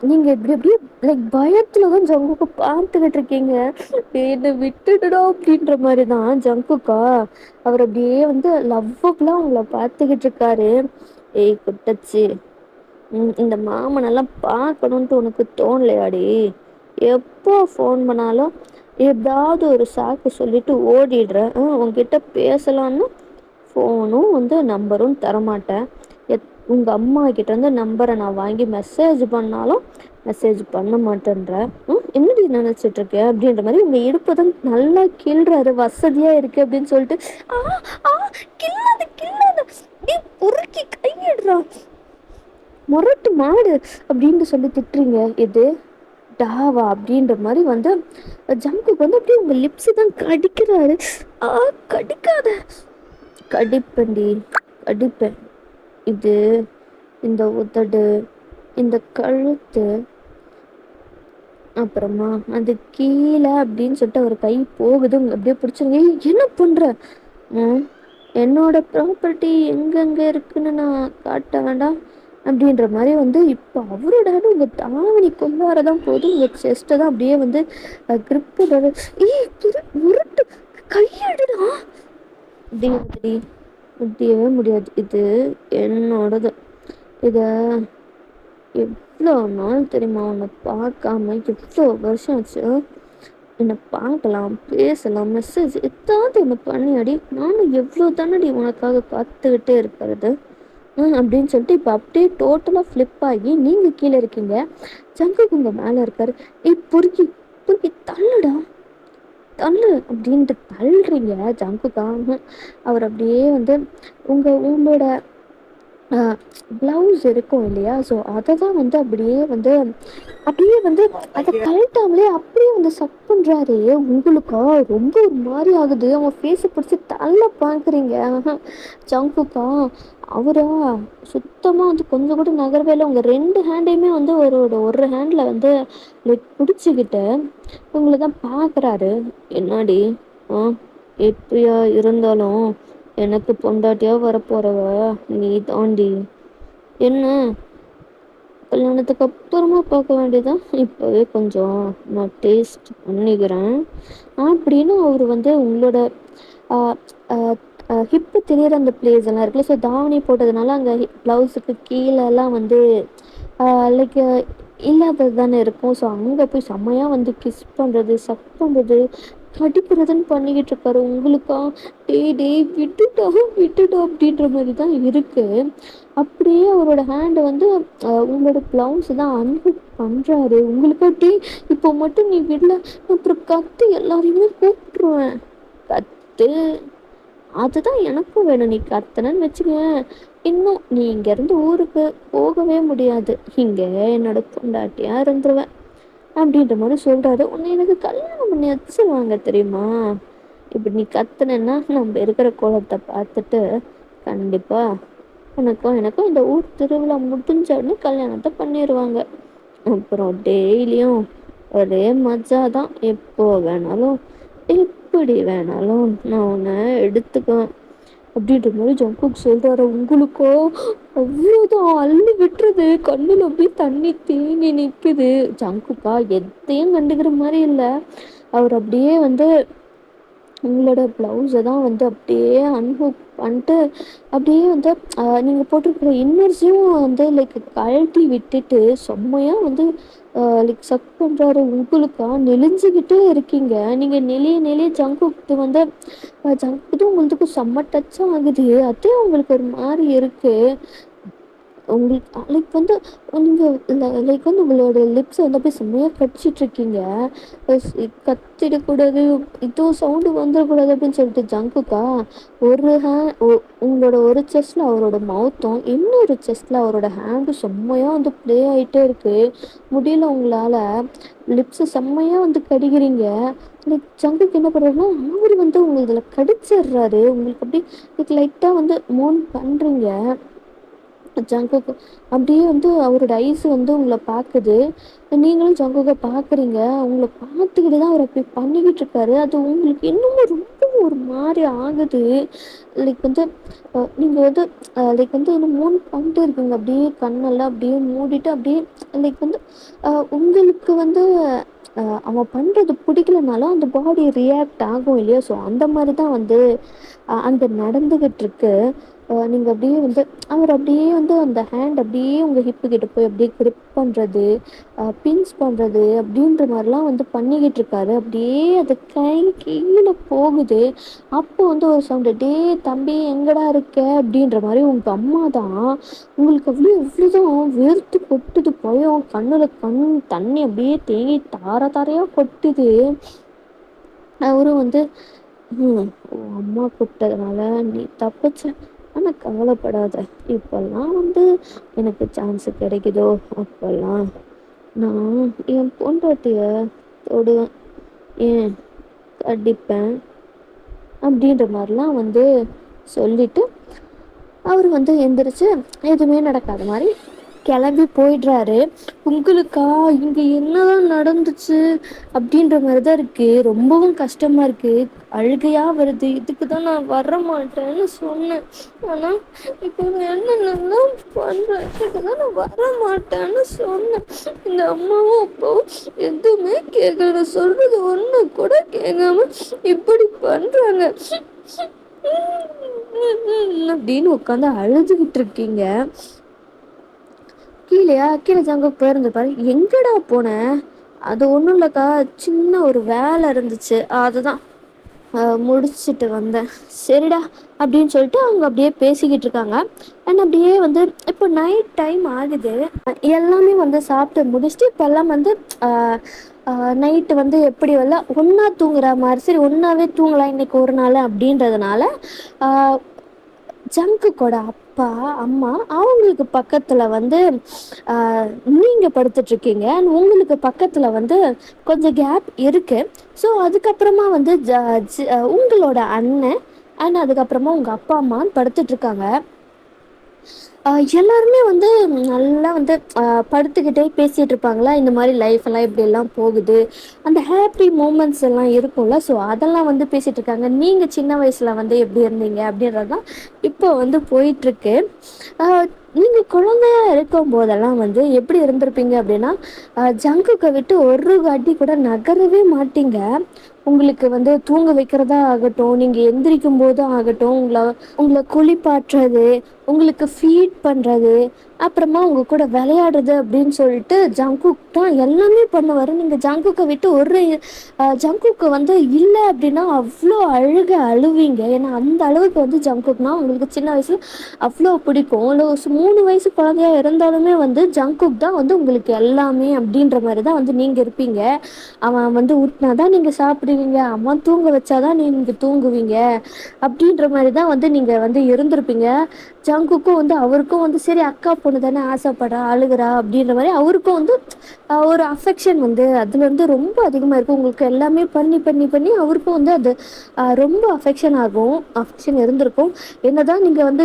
நீங்க இப்படி அப்படியே லைக் பயத்துல தான் ஜங்குக்கு பார்த்துக்கிட்டு இருக்கீங்க. என்னை விட்டுடுடா அப்படின்ற மாதிரி தான் ஜங்குக்கா. அவர் அப்படியே வந்து லவ்வபுல்லா உங்களை பார்த்துக்கிட்டு இருக்காரு. ஏய் குட்டச்சி, இந்த மாமனெல்லாம் பார்க்கணுன்ட்டு உனக்கு தோணலையாடி? எப்போ ஃபோன் பண்ணாலும் ஏதாவது ஒரு சாக்கு சொல்லிட்டு ஓடிடுற. உன்கிட்ட பேசலான்னு ஃபோனும் வந்து நம்பரும் தரமாட்டேன். உங்கள் அம்மா கிட்டேருந்து நம்பரை நான் வாங்கி மெசேஜ் பண்ணாலும் மெசேஜ் பண்ண மாட்டேன்ற. என்னடி நினச்சிட்ருக்க அப்படின்ற மாதிரி உங்கள் இடுப்பு தான் நல்லா கிள்றாரு. வசதியாக இருக்குது அப்படின்னு சொல்லிட்டு ஆ ஆ கில்லாத நீ பொறுக்கி கையிடுறா, முரட்டு மாடு அப்படின்னு சொல்லி திட்டுறீங்க. இது டாவா அப்படின்ற மாதிரி வந்து ஜங்குக்கு வந்து அப்படியே உங்கள் லிப்ஸு தான் கடிக்கிறாரு. கடிக்காத, கடிப்பண்டி, கடிப்பேன். இது இந்த உதடு, இந்த கழுத்து, அப்புறமா அது கீழே அப்படின்னு சொல்லிட்டு அவர் கை போகுது. அப்படியே பிடிச்சிருங்க. என்ன பண்ற? என்னோட ப்ராப்பர்ட்டி எங்கெங்கே இருக்குன்னு நான் காட்ட வேண்டாம் அப்படின்ற மாதிரி வந்து இப்போ அவரோட உங்கள் தாவணி கொள்ளாரதான் போது. உங்கள் செஸ்ட்டை தான் அப்படியே வந்து கிரிப்பு உருட்டு கையெடுடா. முடியாது, முடியவே முடியாது. இது என்னோடது. இதை எவ்வளோ நாள் தெரியுமா உன்னை பார்க்காம, எவ்வளோ வருஷம் ஆச்சு. என்னை பார்க்கலாம், பேசலாம், மெசேஜ் எதாவது ஒன்று பண்ணியாடி. நானும் எவ்வளோ தானடி உனக்காக காத்துக்கிட்டே இருக்கிறது அப்படின்னு சொல்லிட்டு இப்போ அப்படியே டோட்டலாக ஃப்ளிப் ஆகி நீங்கள் கீழே இருக்கீங்க. ஜங்குக்கு உங்கள் மேலே இருக்காரு. பொறுக்கி பொறுக்கி தள்ளுடா, தள்ளு அப்படின்ட்டு தள்ளுறீங்க. ஜங்குக்காக அவர் அப்படியே வந்து உங்களோட அ பிளவுஸ் இருக்கும் இல்லையா? ஸோ அத தான் வந்து அப்படியே வந்து அத கழட்டாமலே அப்படியே வந்து சக் பண்றாரு. உங்களுக்கா ரொம்ப ஒரு மாரி ஆகுது. அவன் ஃபேஸ பிடிச்சு தள்ள பார்க்குறீங்க. ஜங்குக்கா, அவரா சுத்தமா வந்து கொஞ்சம் கூட நகரவே இல்ல. உங்க 2 ஹேண்டையுமே வந்து அவரோட ஒரு ஹேண்ட்ல வந்து லைக் புடிச்சுக்கிட்டு உங்கள தான் பார்க்குறாரு. "என்னாடி? ஆ எப்படியா இருந்தாலும் எனக்கு பொண்டாட்டியா வரப்போறவ நீ தாண்டி. என்ன கல்யாணத்துக்கு அப்புறமா பார்க்க வேண்டியதான். இப்பவே கொஞ்சம் நான் டேஸ்ட் பண்ணிக்கிறேன்." அப்படின்னு அவரு வந்து உங்களோட ஆ அ ஹிப்பு தெரியிற அந்த பிளேஸ் எல்லாம் இருக்குல்ல. ஸோ தாவணி போட்டதுனால அங்க ப்ளவுஸுக்கு கீழலாம் வந்து ஆ லைக் இல்லாதது தானே இருக்கும். ஸோ அங்க போய் செம்மையா வந்து கிஸ் பண்றது, சக் பண்றது, கடிக்கிறதுன்னு பண்ணிக்கிட்டு இருக்காரு. உங்களுக்கா, "டேய் டேய் விட்டுட்டா, விட்டுட்டா" அப்படின்ற மாரி தான் இருக்கு. அப்படியே அவரோட ஹேண்ட் வந்து உங்களோட ப்ளவுஸ் தான் அன்ஹுக் பண்றாரு. உங்களுக்கா, "டேய் இப்போ மட்டும் நீ விடல, அப்புறம் கத்தி எல்லாரையுமே கூப்பிட்டுருவேன்." "கத்து." அதுதான் எனக்கும் வேணும். நீ கத்துனன்னு வச்சுக்கயேன், இன்னும் நீ இங்கேருந்து ஊருக்கு போகவே முடியாது. இங்கே என்னோட பொண்டாட்டியா இருந்துருவ. அப்படின்ற மாரி சொல்றாரு. உன்னை எனக்கு கல்யாணம் பண்ணி வச்சுருவாங்க தெரியுமா? இப்படி நீ கத்துனேன்னா, நம்ம இருக்கிற கோலத்த பார்த்துட்டு, கண்டிப்பா உனக்கும் எனக்கும் இந்த ஊர் திருவிழா முடிஞ்ச உடனே கல்யாணத்த பண்ணிருவாங்க. அப்புறம் டெய்லியும் ஒரே மஜா தான். எப்போ வேணாலும், எப்படி வேணாலும் நான் உன்ன எடுத்துக்குவேன். அப்படின்ற மாரி ஜங்குக் சொல்றாரு. உங்களுக்கோ அவ்வளோதான் அள்ளி விட்டுருது. கண்ணுல அப்படியே தண்ணி தேங்கி நிக்குது. ஜங்குக்கா எதையும் கண்டுக்கிற மாரி இல்ல. அவர் அப்படியே வந்து உங்களோட ப்ளவுஸ தான் வந்து அப்படியே அன்ஹுக் பண்ணிட்டு, அப்படியே வந்து நீங்க போட்டிருக்கிற இன்னர்ஸையும் வந்து லைக் கழட்டி விட்டுட்டு, செம்மையா வந்து லைக் சக் பண்றாரு. உங்களுக்கா நெளிஞ்சுக்கிட்டே இருக்கீங்க. நீங்க நெளிய நெளிய ஜங்குக்கு வந்து ஜங்குக்கும் உங்களுதுக்கும் செம்ம டச்சா ஆகுது. அதே உங்களுக்கு ஒரு மாரி இருக்கு. உங்களுக்கு லைக் வந்து நீங்க லைக் வந்து உங்களோட லிப்ஸ வந்து அப்படியே செம்மையா கடிச்சிட்ருக்கீங்க. கத்திடக்கூடாது, இதுவும் சவுண்டு வந்துடக்கூடாது அப்படின்னு சொல்லிட்டு ஜங்குக்கா ஒரு ஹே ஒ உங்களோட ஒரு செஸ்ட்ல அவரோட மவுத்தும், இன்னொரு செஸ்ட்ல அவரோட ஹேண்டும் செம்மையா வந்து ப்ளே ஆயிட்டே இருக்கு. முடியல உங்களால. லிப்ஸ செம்மையா வந்து கடிக்கிறீங்க. லைக் ஜங்குக்கு என்ன பண்றாருன்னா, அவரு வந்து உங்களதுல கடிச்சிடுறாரு. உங்களுக்கு அப்படியே லைக் லைட்டா வந்து மோன் பண்றீங்க. ஜங்குக்கு அப்படியே வந்து அவரோட ஐஸ் வந்து உங்கள பாக்குது. நீங்களும் ஜங்குக்க பாக்குறீங்க. உங்கள பார்த்துக்கிட்டு தான் அவர் அப்படி பண்ணிக்கிட்டு இருக்காரு. அது உங்களுக்கு இன்னமும் ரொம்ப ஒரு மாரி ஆகுது. லைக் வந்து நீங்க வந்து லைக் வந்து இன்னும் மூன் பண்ணிட்டு இருக்கீங்க. அப்படியே கண்ணெல்லாம் அப்படியே மூடிட்டு அப்படியே லைக் வந்து உங்களுக்கு வந்து அவன் பண்றது பிடிக்கலனாலும் அந்த பாடி ரியாக்ட் ஆகும் இல்லையா? ஸோ அந்த மாரி தான் வந்து அங்க நடந்துகிட்டு இருக்கு. நீங்க அப்படியே வந்து அவர் அப்படியே வந்து அந்த ஹேண்ட் அப்படியே உங்க ஹிப்பு கிட்ட போய் அப்படியே கிரிப் பண்றது, பின்ச் பண்றது அப்படின்ற மாரிலாம் வந்து பண்ணிக்கிட்டு இருக்காரு. அப்படியே அது கை கீழ போகுது. அப்போ வந்து ஒரு சவுண்டு, "டேய் தம்பி எங்கடா இருக்க?" அப்படின்ற மாரி உங்க அம்மா தான். உங்களுக்கு அப்படியே எவ்வளோதான் வேர்த்து கொட்டுது. பயம் கண்ணுல தண்ணி அப்படியே தேங்கி தார தாரையா கொட்டுது. அவரும் வந்து, "ம் உன் அம்மா கூப்பிட்டதுனால நீ தப்பிச்ச. ஆனா கவலைப்படாத. இப்பல்லாம் வந்து எனக்கு சான்ஸ் கிடைக்குதோ அப்பல்லாம் நான் என் பொண்டாட்டிய தொடுவேன். ஏன் கடிப்பேன்." அப்படின்ற மாரிலாம் வந்து சொல்லிட்டு அவரு வந்து எந்திரிச்சு எதுவுமே நடக்காத மாரி கிளம்பி போயிடுறாரு. உங்களுக்கா இங்க என்னதான் நடந்துச்சு அப்படின்ற மாரி தான் இருக்கு. ரொம்பவும் கஷ்டமா இருக்கு. அழுகையா வருது. இதுக்கு தான் நான் வரமாட்டேன்னு சொன்னேன். ஆனா இப்போ என்னென்னலாம் பண்றேன். இதுக்கு தான் நான் வரமாட்டேன்னு சொன்னேன். இந்த அம்மாவும் அப்பாவும் எதுவுமே கேட்கல. நான் சொல்றது ஒண்ணு கூட கேட்காம இப்படி பண்றாங்க அப்படின்னு உட்காந்து அழுதுகிட்டு இருக்கீங்க. கீழயா கீழே ஜங்குக்கு போயிருந்துப்பாரு. எங்கடா போன? அது ஒன்றும் இல்லைக்கா, சின்ன ஒரு வேலை இருந்துச்சு, அதுதான் முடிச்சுட்டு வந்தேன். சரிடா அப்படின்னு சொல்லிட்டு அவங்க அப்படியே பேசிக்கிட்டு இருக்காங்க. அண்ட் அப்படியே வந்து இப்போ நைட் டைம் ஆகுது. எல்லாமே வந்து சாப்பிட்டு முடிச்சுட்டு இப்போ எல்லாம் வந்து நைட்டு வந்து எப்படி எல்லாம் ஒன்றா தூங்குற மாதிரி, சரி ஒன்றாவே தூங்கலாம் இன்னைக்கு ஒரு நாள் அப்படின்றதுனால ஜங்குக்கோட அப்பா, அம்மா அவங்களுக்கு பக்கத்துல வந்து ஆ நீங்க படுத்துட்ருக்கீங்க. அண்ட் உங்களுக்கு பக்கத்துல வந்து கொஞ்சம் கேப் இருக்கு. ஸோ, அதுக்கப்புறமா வந்து உங்களோட அண்ணன் அண்ட் அதுக்கப்புறமா உங்க அப்பா, அம்மான்னு படுத்துட்ருக்காங்க. எல்லாருமே வந்து நல்லா வந்து படுத்துக்கிட்டே பேசிகிட்டு இருப்பாங்களா, இந்த மாதிரி லைஃப் எல்லாம் இப்படியெல்லாம் போகுது, அந்த ஹாப்பி மூமெண்ட்ஸ் எல்லாம் இருக்கும்ல. ஸோ அதெல்லாம் வந்து பேசிகிட்டு இருக்காங்க. நீங்கள் சின்ன வயசில் வந்து எப்படி இருந்தீங்க அப்படின்றது தான் இப்போ வந்து போயிட்டுருக்கு. நீங்கள் குழந்தையா இருக்கும் போதெல்லாம் வந்து எப்படி இருந்திருப்பீங்க அப்படின்னா, ஜங்குக்கை விட்டு ஒரு வாட்டி கூட நகரவே மாட்டீங்க. உங்களுக்கு வந்து தூங்க வைக்கிறதா ஆகட்டும், நீங்கள் எந்திரிக்கும் போதும் ஆகட்டும், உங்களை குளிப்பாட்டுறது, உங்களுக்கு ஃபீட் பண்ணுறது, அப்புறமா உங்கள் கூட விளையாடுறது அப்படின்னு சொல்லிட்டு ஜங்குக் தான் எல்லாமே பண்ணுவார். நீங்கள் ஜங்குக்கை விட்டு ஜங்குக்கு வந்து இல்லை அப்படின்னா அவ்வளோ அழுவீங்க. ஏன்னா அந்த அளவுக்கு வந்து ஜங்குக்னா உங்களுக்கு சின்ன வயசில் அவ்வளோ பிடிக்கும். இல்லை 3 வயசு குழந்தையா இருந்தாலுமே வந்து ஜங்குக் தான் வந்து உங்களுக்கு எல்லாமே அப்படின்ற மாதிரி தான் வந்து நீங்கள் இருப்பீங்க. அவன் வந்து ஊட்டினா தான் நீங்கள் சாப்பிடுவீங்க, அவன் தூங்க வச்சாதான் நீங்கள் தூங்குவீங்க அப்படின்ற மாதிரி தான் வந்து நீங்கள் வந்து இருந்திருப்பீங்க. ஜங்குக்கும் வந்து அவருக்கும் வந்து சரி அக்கா பொண்ணு தானே ஆசைப்படுறா அழுகிறா அப்படின்ற மாதிரி அவருக்கும் வந்து ஒரு அஃபெக்ஷன் வந்து அதுலேருந்து ரொம்ப அதிகமாக இருக்கும். உங்களுக்கு எல்லாமே பண்ணி பண்ணி பண்ணி அவருக்கும் வந்து அது ரொம்ப அஃபெக்ஷன் இருந்திருக்கும். என்னதான் நீங்கள் வந்து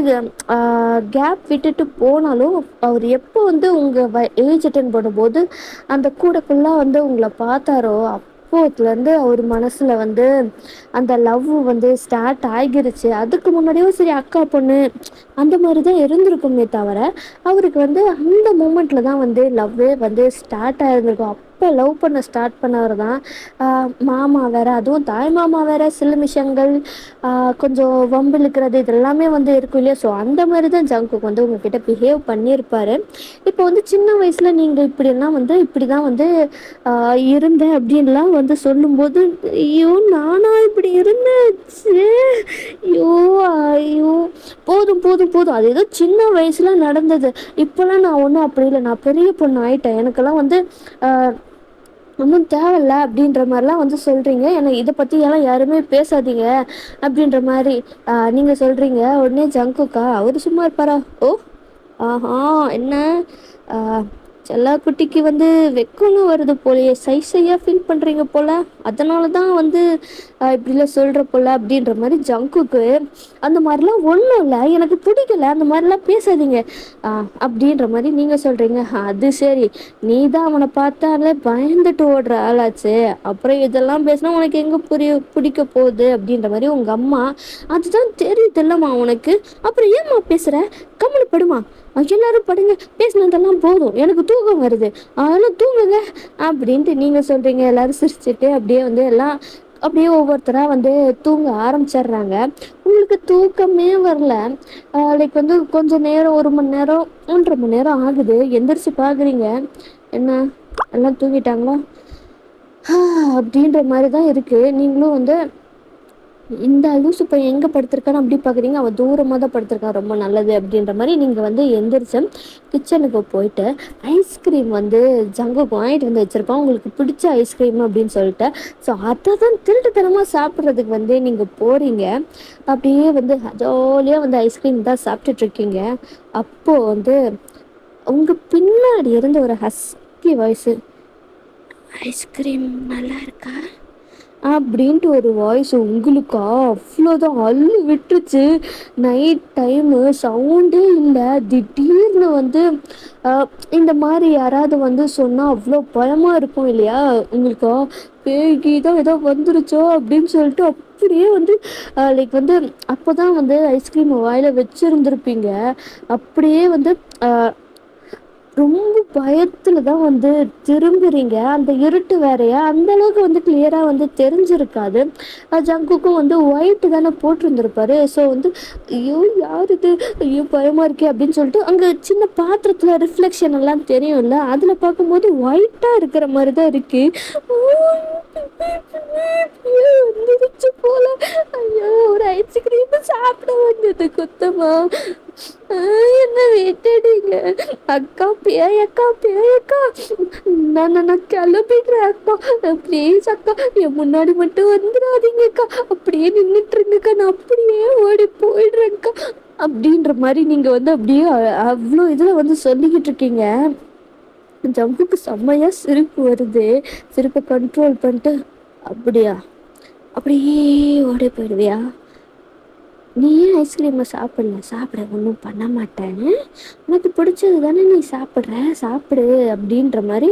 கேப் விட்டுட்டு போனாலும் அவர் எப்போ வந்து உங்கள் ஏஜ் அட்டன் பண்ணும்போது அந்த கூட ஃபுல்லாக வந்து உங்களை பார்த்தாரோ அப்போத்துலேருந்து அவர் மனசில் வந்து அந்த லவ் வந்து ஸ்டார்ட் ஆகிருச்சு. அதுக்கு முன்னாடியும் சரி அக்கா பொண்ணு அந்த மாதிரி தான் இருந்திருக்குமே தவிர அவருக்கு வந்து அந்த மூமெண்ட்டில் தான் வந்து லவ்வே வந்து ஸ்டார்ட் ஆகிருந்திருக்கும். அப்போ லவ் பண்ண ஸ்டார்ட் பண்ணவர் தான் மாமா வேறு, அதுவும் தாய் மாமா வேறு, சிலுமிஷங்கள், கொஞ்சம் வம்பிழுக்கிறது, இதெல்லாமே வந்து இருக்கும் இல்லையா. ஸோ அந்த மாதிரி தான் ஜங்குக்கு வந்து உங்ககிட்ட பிஹேவ் பண்ணியிருப்பார். இப்போ வந்து சின்ன வயசில் நீங்கள் இப்படி தான் வந்து இருந்தேன் அப்படின்லாம் வந்து சொல்லும்போது, ஐயோ நானா இப்படி இருந்தேன், ஐயோ ஐயோ போதும் போதும் போதும், அது ஏதோ சின்ன வயசுல நடந்தது, இப்போல்லாம் நான் ஒன்றும் அப்படி இல்லை, நான் பெரிய பொண்ணு ஆயிட்டேன், எனக்கெல்லாம் வந்து ஒன்றும் தேவையில்ல அப்படின்ற மாதிரிலாம் வந்து சொல்கிறீங்க. எனக்கு இதை பற்றி எல்லாம் யாருமே பேசாதீங்க அப்படின்ற மாதிரி நீங்கள் சொல்கிறீங்க. உடனே ஜங்குக்கா அவர் சும்மா இருப்பாரா? ஓ ஆஹா, என்ன செல்லா குட்டிக்கு வந்து வெக்கம்லாம் வருது போலையே, சையாக ஃபீல் பண்ணுறீங்க போல், அதனால தான் வந்து இப்படிலாம் சொல்கிற போல் அப்படின்ற மாதிரி ஜங்குக்கு அந்த மாதிரிலாம் ஒன்றும் இல்லை, எனக்கு பிடிக்கல, அந்த மாதிரிலாம் பேசாதீங்க அப்படின்ற மாதிரி நீங்கள் சொல்கிறீங்க. அது சரி, நீ தான் அவனை பார்த்தாலே பயந்துட்டு ஓடுற ஆளாச்சு, அப்புறம் இதெல்லாம் பேசினா உனக்கு எங்கே பிடிக்க போகுது அப்படின்ற மாதிரி உங்கள் அம்மா, அதுதான் தெரியுது இல்லைம்மா உனக்கு, அப்புறம் ஏம்மா பேசுகிற, கம்முனு படுமா, எல்லாரும் படுங்க, பேசினதெல்லாம் போதும், எனக்கு தூக்கம் வருது, அதெல்லாம் தூங்குங்க அப்படின்ட்டு நீங்கள் சொல்கிறீங்க. எல்லோரும் சிரிச்சுட்டு அப்படியே வந்து எல்லாம் அப்படியே ஒவ்வொருத்தராக வந்து தூங்க ஆரம்பிச்சிடுறாங்க. உங்களுக்கு தூக்கமே வரல. லைக் வந்து கொஞ்சம் நேரம், 1 மணி நேரம் 1.5 மணி நேரம் ஆகுது. எந்திரிச்சு பார்க்குறீங்க, என்ன எல்லாம் தூங்கிட்டாங்களா அப்படின்ற மாதிரி தான் இருக்குது. நீங்களும் வந்து இந்த லூசு பையன் எங்கே படுத்திருக்கான்னு அப்படி பார்க்குறீங்க, அவன் தூரமாக தான் படுத்திருக்கான், ரொம்ப நல்லது அப்படின்ற மாதிரி நீங்கள் வந்து எந்திரிச்சு கிச்சனுக்கு போயிட்டு ஐஸ்கிரீம் வந்து ஜங்குக்கு வாங்கிட்டு வந்து வச்சுருப்பான், உங்களுக்கு பிடிச்ச ஐஸ்கிரீம் அப்படின்னு சொல்லிட்டு. ஸோ அதை தான் திருட்டுத்தனமாக சாப்பிட்றதுக்கு வந்து நீங்கள் போகிறீங்க. அப்படியே வந்து ஜாலியாக வந்து ஐஸ்கிரீம் தான் சாப்பிட்டுட்ருக்கீங்க. அப்போது வந்து உங்கள் பின்னாடி இருந்து ஒரு ஹஸ்கி வாய்ஸு, ஐஸ்கிரீம் நல்லா இருக்கா அப்படின்ட்டு ஒரு வாய்ஸ் உங்களுக்கு அவ்வளோதான் அள்ளு விட்டுருச்சு. நைட் டைமு சவுண்டே இல்லை, திடீர்னு வந்து இந்த மாதிரி யாராவது வந்து சொன்னால் அவ்வளோ பயமாக இருக்கும் இல்லையா உங்களுக்கு, பேய்கி தான் ஏதோ வந்துருச்சோ அப்படின்னு சொல்லிட்டு அப்படியே வந்து லைக் வந்து அப்போ தான் வந்து ஐஸ்கிரீம் வாயில் வச்சுருந்துருப்பீங்க. அப்படியே வந்து ரொம்ப பயத்தில் தான் வந்து திரும்புகிறீங்க. அந்த இருட்டு வேறையா, அந்தளவுக்கு வந்து கிளியராக வந்து தெரிஞ்சிருக்காது. ஜங்குக்கும் வந்து ஒயிட்டு தானே போட்டிருந்துருப்பாரு. ஸோ வந்து ஐயோ யார் இது, ஐயோ பயமாக இருக்கே அப்படின்னு சொல்லிட்டு அங்கே சின்ன பாத்திரத்தில் ரிஃப்ளெக்ஷன் எல்லாம் தெரியும்ல, அதில் பார்க்கும்போது ஒயிட்டாக இருக்கிற மாதிரி தான் இருக்குது. வந்துருச்சு போல, ஐயோ ஒரு ஐஸ்கிரீம் சாப்பிட வந்தது குத்தமா, என்ன விட்டுடுங்க அக்கா, பேயக்கா பேயக்கா, நான் கிளம்பிடுறேன் அக்கா, ப்ளீஸ் அக்கா, என் முன்னாடி மட்டும் வந்துடாதீங்கக்கா, அப்படியே நின்றுட்டு இருங்கக்கா, நான் அப்படியே ஓடி போயிடுறேன்க்கா அப்படின்ற மாதிரி நீங்க வந்து அப்படியே அவ்வளோ இதுல வந்து சொல்லிக்கிட்டு இருக்கீங்க. ஜங்குக்கு செம்மையா சிரிப்பு வருது. சிரிப்பை கண்ட்ரோல் பண்ணிட்டு, அப்படியா, அப்படியே ஓடி போயிடுவியா, நீ ஏன் ஐஸ்கிரீமை சாப்பிடல, சாப்பிட ஒன்றும் பண்ண மாட்டேன்னு, உனக்கு பிடிச்சது தானே நீ சாப்பிட்ற, சாப்பிடு அப்படின்ற மாதிரி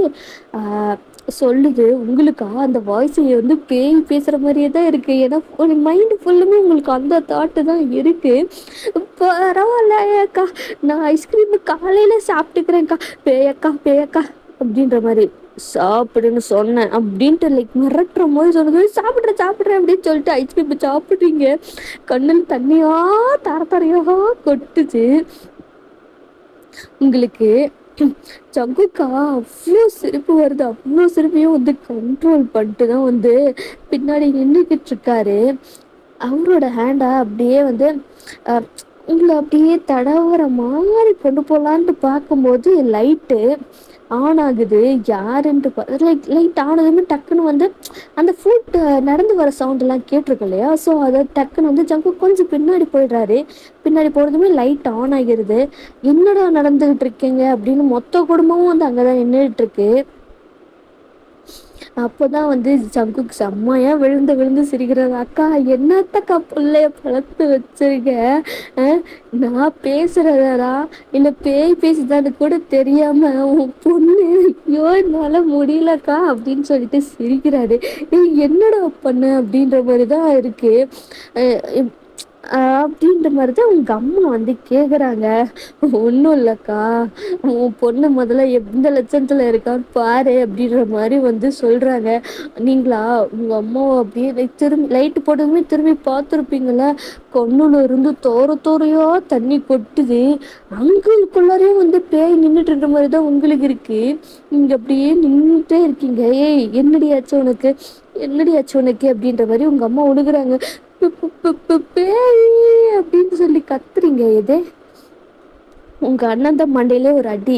சொல்லுது. உங்களுக்கா அந்த வாய்ஸ் வந்து பேய் பேசுகிற மாதிரியே தான் இருக்குது. ஏன்னா ஒரு மைண்டு ஃபுல்லுமே உங்களுக்கு அந்த தாட்டு தான் இருக்குது. பரவாயில்லையாக்கா, நான் ஐஸ்கிரீமு காலையில் சாப்பிட்டுக்கிறேன்க்கா, பேயக்கா பேயக்கா அப்படின்ற மாதிரி. சாப்பிடுன்னு சொன்னேன் அப்படின்ட்டு லைக் மிரட்டுற மாதிரி சொல்லுது. சாப்பிட்றேன் சாப்பிட்றேன் அப்படின்னு சொல்லிட்டு ஐஸ்கிரீம் சாப்பிட்றீங்க. கண்ணில் தண்ணியா தர தரையா கொட்டுச்சு உங்களுக்கு. ஜங்குக்கா அவ்வளோ சிரிப்பு வருது. அவ்வளோ சிரிப்பையும் வந்து கண்ட்ரோல் பண்ணிட்டு தான் வந்து பின்னாடி நின்றுக்கிட்டு இருக்காரு. அவரோட ஹேண்டை அப்படியே வந்து உங்களை அப்படியே தடவுற மாதிரி கொண்டு போகலான்ட்டு பார்க்கும்போது லைட்டு ஆன் ஆகுது. யாருன்ட்டு லைட் ஆனதுமே டக்குன்னு வந்து அந்த ஃபுட் நடந்து வர சவுண்டெல்லாம் கேட்டிருக்கு இல்லையா, ஸோ அதை டக்குன்னு வந்து ஜங்கு கொஞ்சம் பின்னாடி போயிடுறாரு. பின்னாடி போகிறதுமே லைட் ஆன் ஆகிடுது. என்னடா நடந்துகிட்டு இருக்கீங்க அப்படின்னு மொத்த குடும்பமும் வந்து அங்கே தான் நின்றுட்டுருக்கு. அப்போதான் வந்து ஜங்குக்கு செம்மையா விழுந்து விழுந்து சிரிக்கிறாங்க. அக்கா, என்னத்தக்கா பிள்ளைய வளர்த்து வச்சிருக்க, நான் பேசுறதா இல்லை பேய் பேசுதான்னு கூட தெரியாம உன் பொண்ணு, ஐயோ என்னால முடியலக்கா அப்படின்னு சொல்லிட்டு சிரிக்கிறாரு. என்னடா பண்ண அப்படின்ற மாதிரி தான் இருக்கு அப்படின்ற மாதிரி தான் உங்க அம்மா வந்து கேட்குறாங்க. ஒன்றும் இல்லைக்கா, உன் பொண்ணு முதல்ல எந்த லட்சத்தில் இருக்கான்னு பாரு அப்படின்ற மாதிரி வந்து சொல்கிறாங்க. நீங்களா உங்கள் அம்மாவை அப்படியே திரும்பி லைட்டு போட்டதுமே திரும்பி பார்த்துருப்பீங்கள, கண்ணுல இருந்து தோரையா தண்ணி கொட்டுது. அங்குக்குள்ளாரையே வந்து பேய் நின்றுட்டு இருக்கிற மாதிரி தான் உங்களுக்கு இருக்கு. நீங்கள் அப்படியே நின்றுட்டே இருக்கீங்க. ஏய் என்னடியாச்சு உனக்கு, என்னடியாச்சு உனக்கு அப்படின்ற மாதிரி உங்கள் அம்மா ஒழுகுறாங்க. பேய் அப்படின்னு சொல்லி கத்துறீங்க. எதே உங்க அண்ணன் தான் மண்டையிலே ஒரு அடி.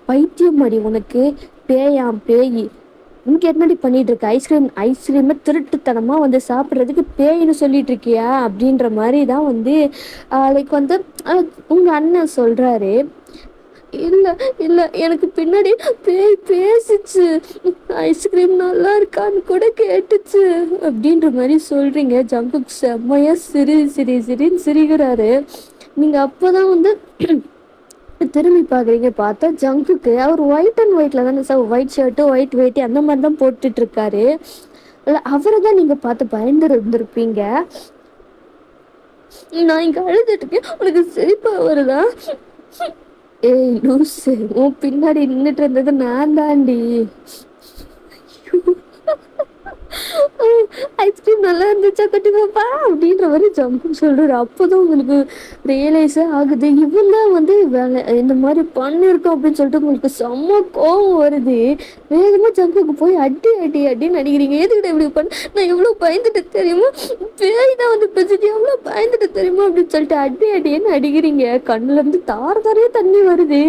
பைத்தியம் அடி உனக்கு, பேயாம் பேய், இங்க என்னடி பண்ணிட்டு இருக்க, ஐஸ்கிரீமை திருட்டுத்தனமா வந்து சாப்பிட்றதுக்கு பேயின்னு சொல்லிட்டு இருக்கியா அப்படின்ற மாதிரி தான் வந்து லைக் வந்து உங்க அண்ணன் சொல்றாரு. இல்லை இல்லை, எனக்கு பின்னாடி பேய் பேசிச்சு, ஐஸ்கிரீம் நல்லா இருக்கான்னு கூட கேட்டுச்சு அப்படின்ற மாதிரி சொல்கிறீங்க. ஜங்குக்கு செம்மையா சிரின்னு சிரிக்கிறாரு. நீங்கள் அப்போ தான் வந்து திரும்பி பார்க்குறீங்க. பார்த்தா ஜங்குக்கு அவர் ஒயிட் அண்ட் ஒயிட்டில் தானே சார், ஒயிட் ஷர்ட்டு ஒயிட் வேட்டி அந்த மாதிரி தான் போட்டுட்ருக்காரு. இல்லை அவரை தான் நீங்கள் பார்த்து பயந்து இருந்திருப்பீங்க. நான் இங்கே அழுதுட்டுருக்கேன், உனக்கு சிரிப்பாக வருதா? ஏய் லூசு, உன் பின்னாடி நின்றுட்டு இருந்தது நான் தாண்டி. ஐஸ்கிரீம் நல்லா இருந்துச்சா கட்டி பாப்பா அப்படின்ற மாதிரி ஜம்புன்னு சொல்றாரு. அப்போதான் உங்களுக்கு ரியலைஸே ஆகுது, இவன் தான் வந்து வேலை இந்த மாதிரி பண்ணியிருக்கோம் அப்படின்னு சொல்லிட்டு உங்களுக்கு செம்ம கோவம் வருது. வேகமாக ஜம்புக்கு போய் அடின்னு அடிக்கிறீங்க. எதுக்கிட்ட இப்படி பண்ண, நான் எவ்வளோ பயந்துட்டு தெரியுமா, பேய் தான் வந்து பேசிட்டு எவ்வளோ பயந்துட்டு தெரியுமா அப்படின்னு சொல்லிட்டு அடின்னு அடிக்கிறீங்க. கண்ணுலேருந்து தாரையே தண்ணி வருது,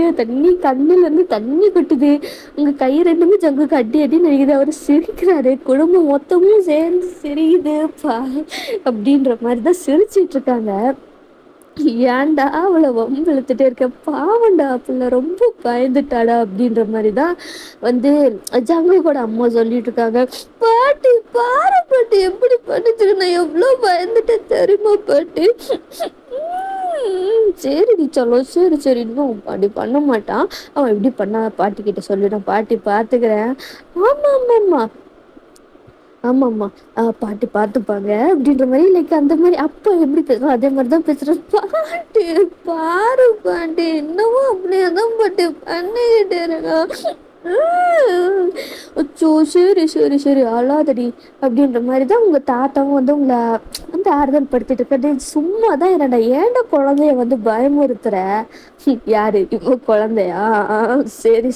கண்ணுலேருந்து தண்ணி கொட்டுது. உங்கள் கை ரெண்டுமே ஜங்குக்கு அடின்னு அடிக்குது. அவர் சிரிக்கிறாரு. குடும்பம் மொத்தமும் சேர்ந்து சிரிக்குதுப்பா அப்படின்ற மாதிரி தான் சிரிச்சிட்டு இருக்காங்க. ஏன்டா அவளை வம்பு இழுத்துட்டே இருக்க, பாவண்டா பிள்ளை ரொம்ப பயந்துட்டாடா அப்படின்ற மாதிரி தான் வந்து ஜங்கு கூட அம்மா சொல்லிட்டு இருக்காங்க. பாட்டி பாரு பாட்டி எப்படி பண்ணிட்டு, நான் எவ்வளோ பயந்துட்டேன் தெரியுமா பாட்டி. சரிடி சொல்லோ, சரி இன்னும் அப்படி பண்ண மாட்டான், அவன் எப்படி பண்ணா பாட்டிக்கிட்ட சொல்லிடும், பாட்டி பார்த்துக்கிறேன். ஆமாம்மா பாட்டி பார்த்துப்பாங்க அப்படின்ற மாதிரி லைக் அந்த மாதிரி அப்போ எப்படி பேசுவோம் அதே மாதிரி தான் பேசுகிறேன். பாட்டி பாரு பாட்டி, இன்னமும் அப்படியே தான் பாட்டி பண்ணிக்கிட்டே இருக்கா. அச்சோ சரி அழாதடி அப்படின்ற மாதிரி தான் உங்கள் தாத்தாவும் வந்து உங்களை வந்து ஆறுதல் படுத்திட்டு இருக்காரு. சும்மா தான் என்னடா ஏன்டா குழந்தைய வந்து பயமுறுத்துற. யாரு இப்போ குழந்தையா?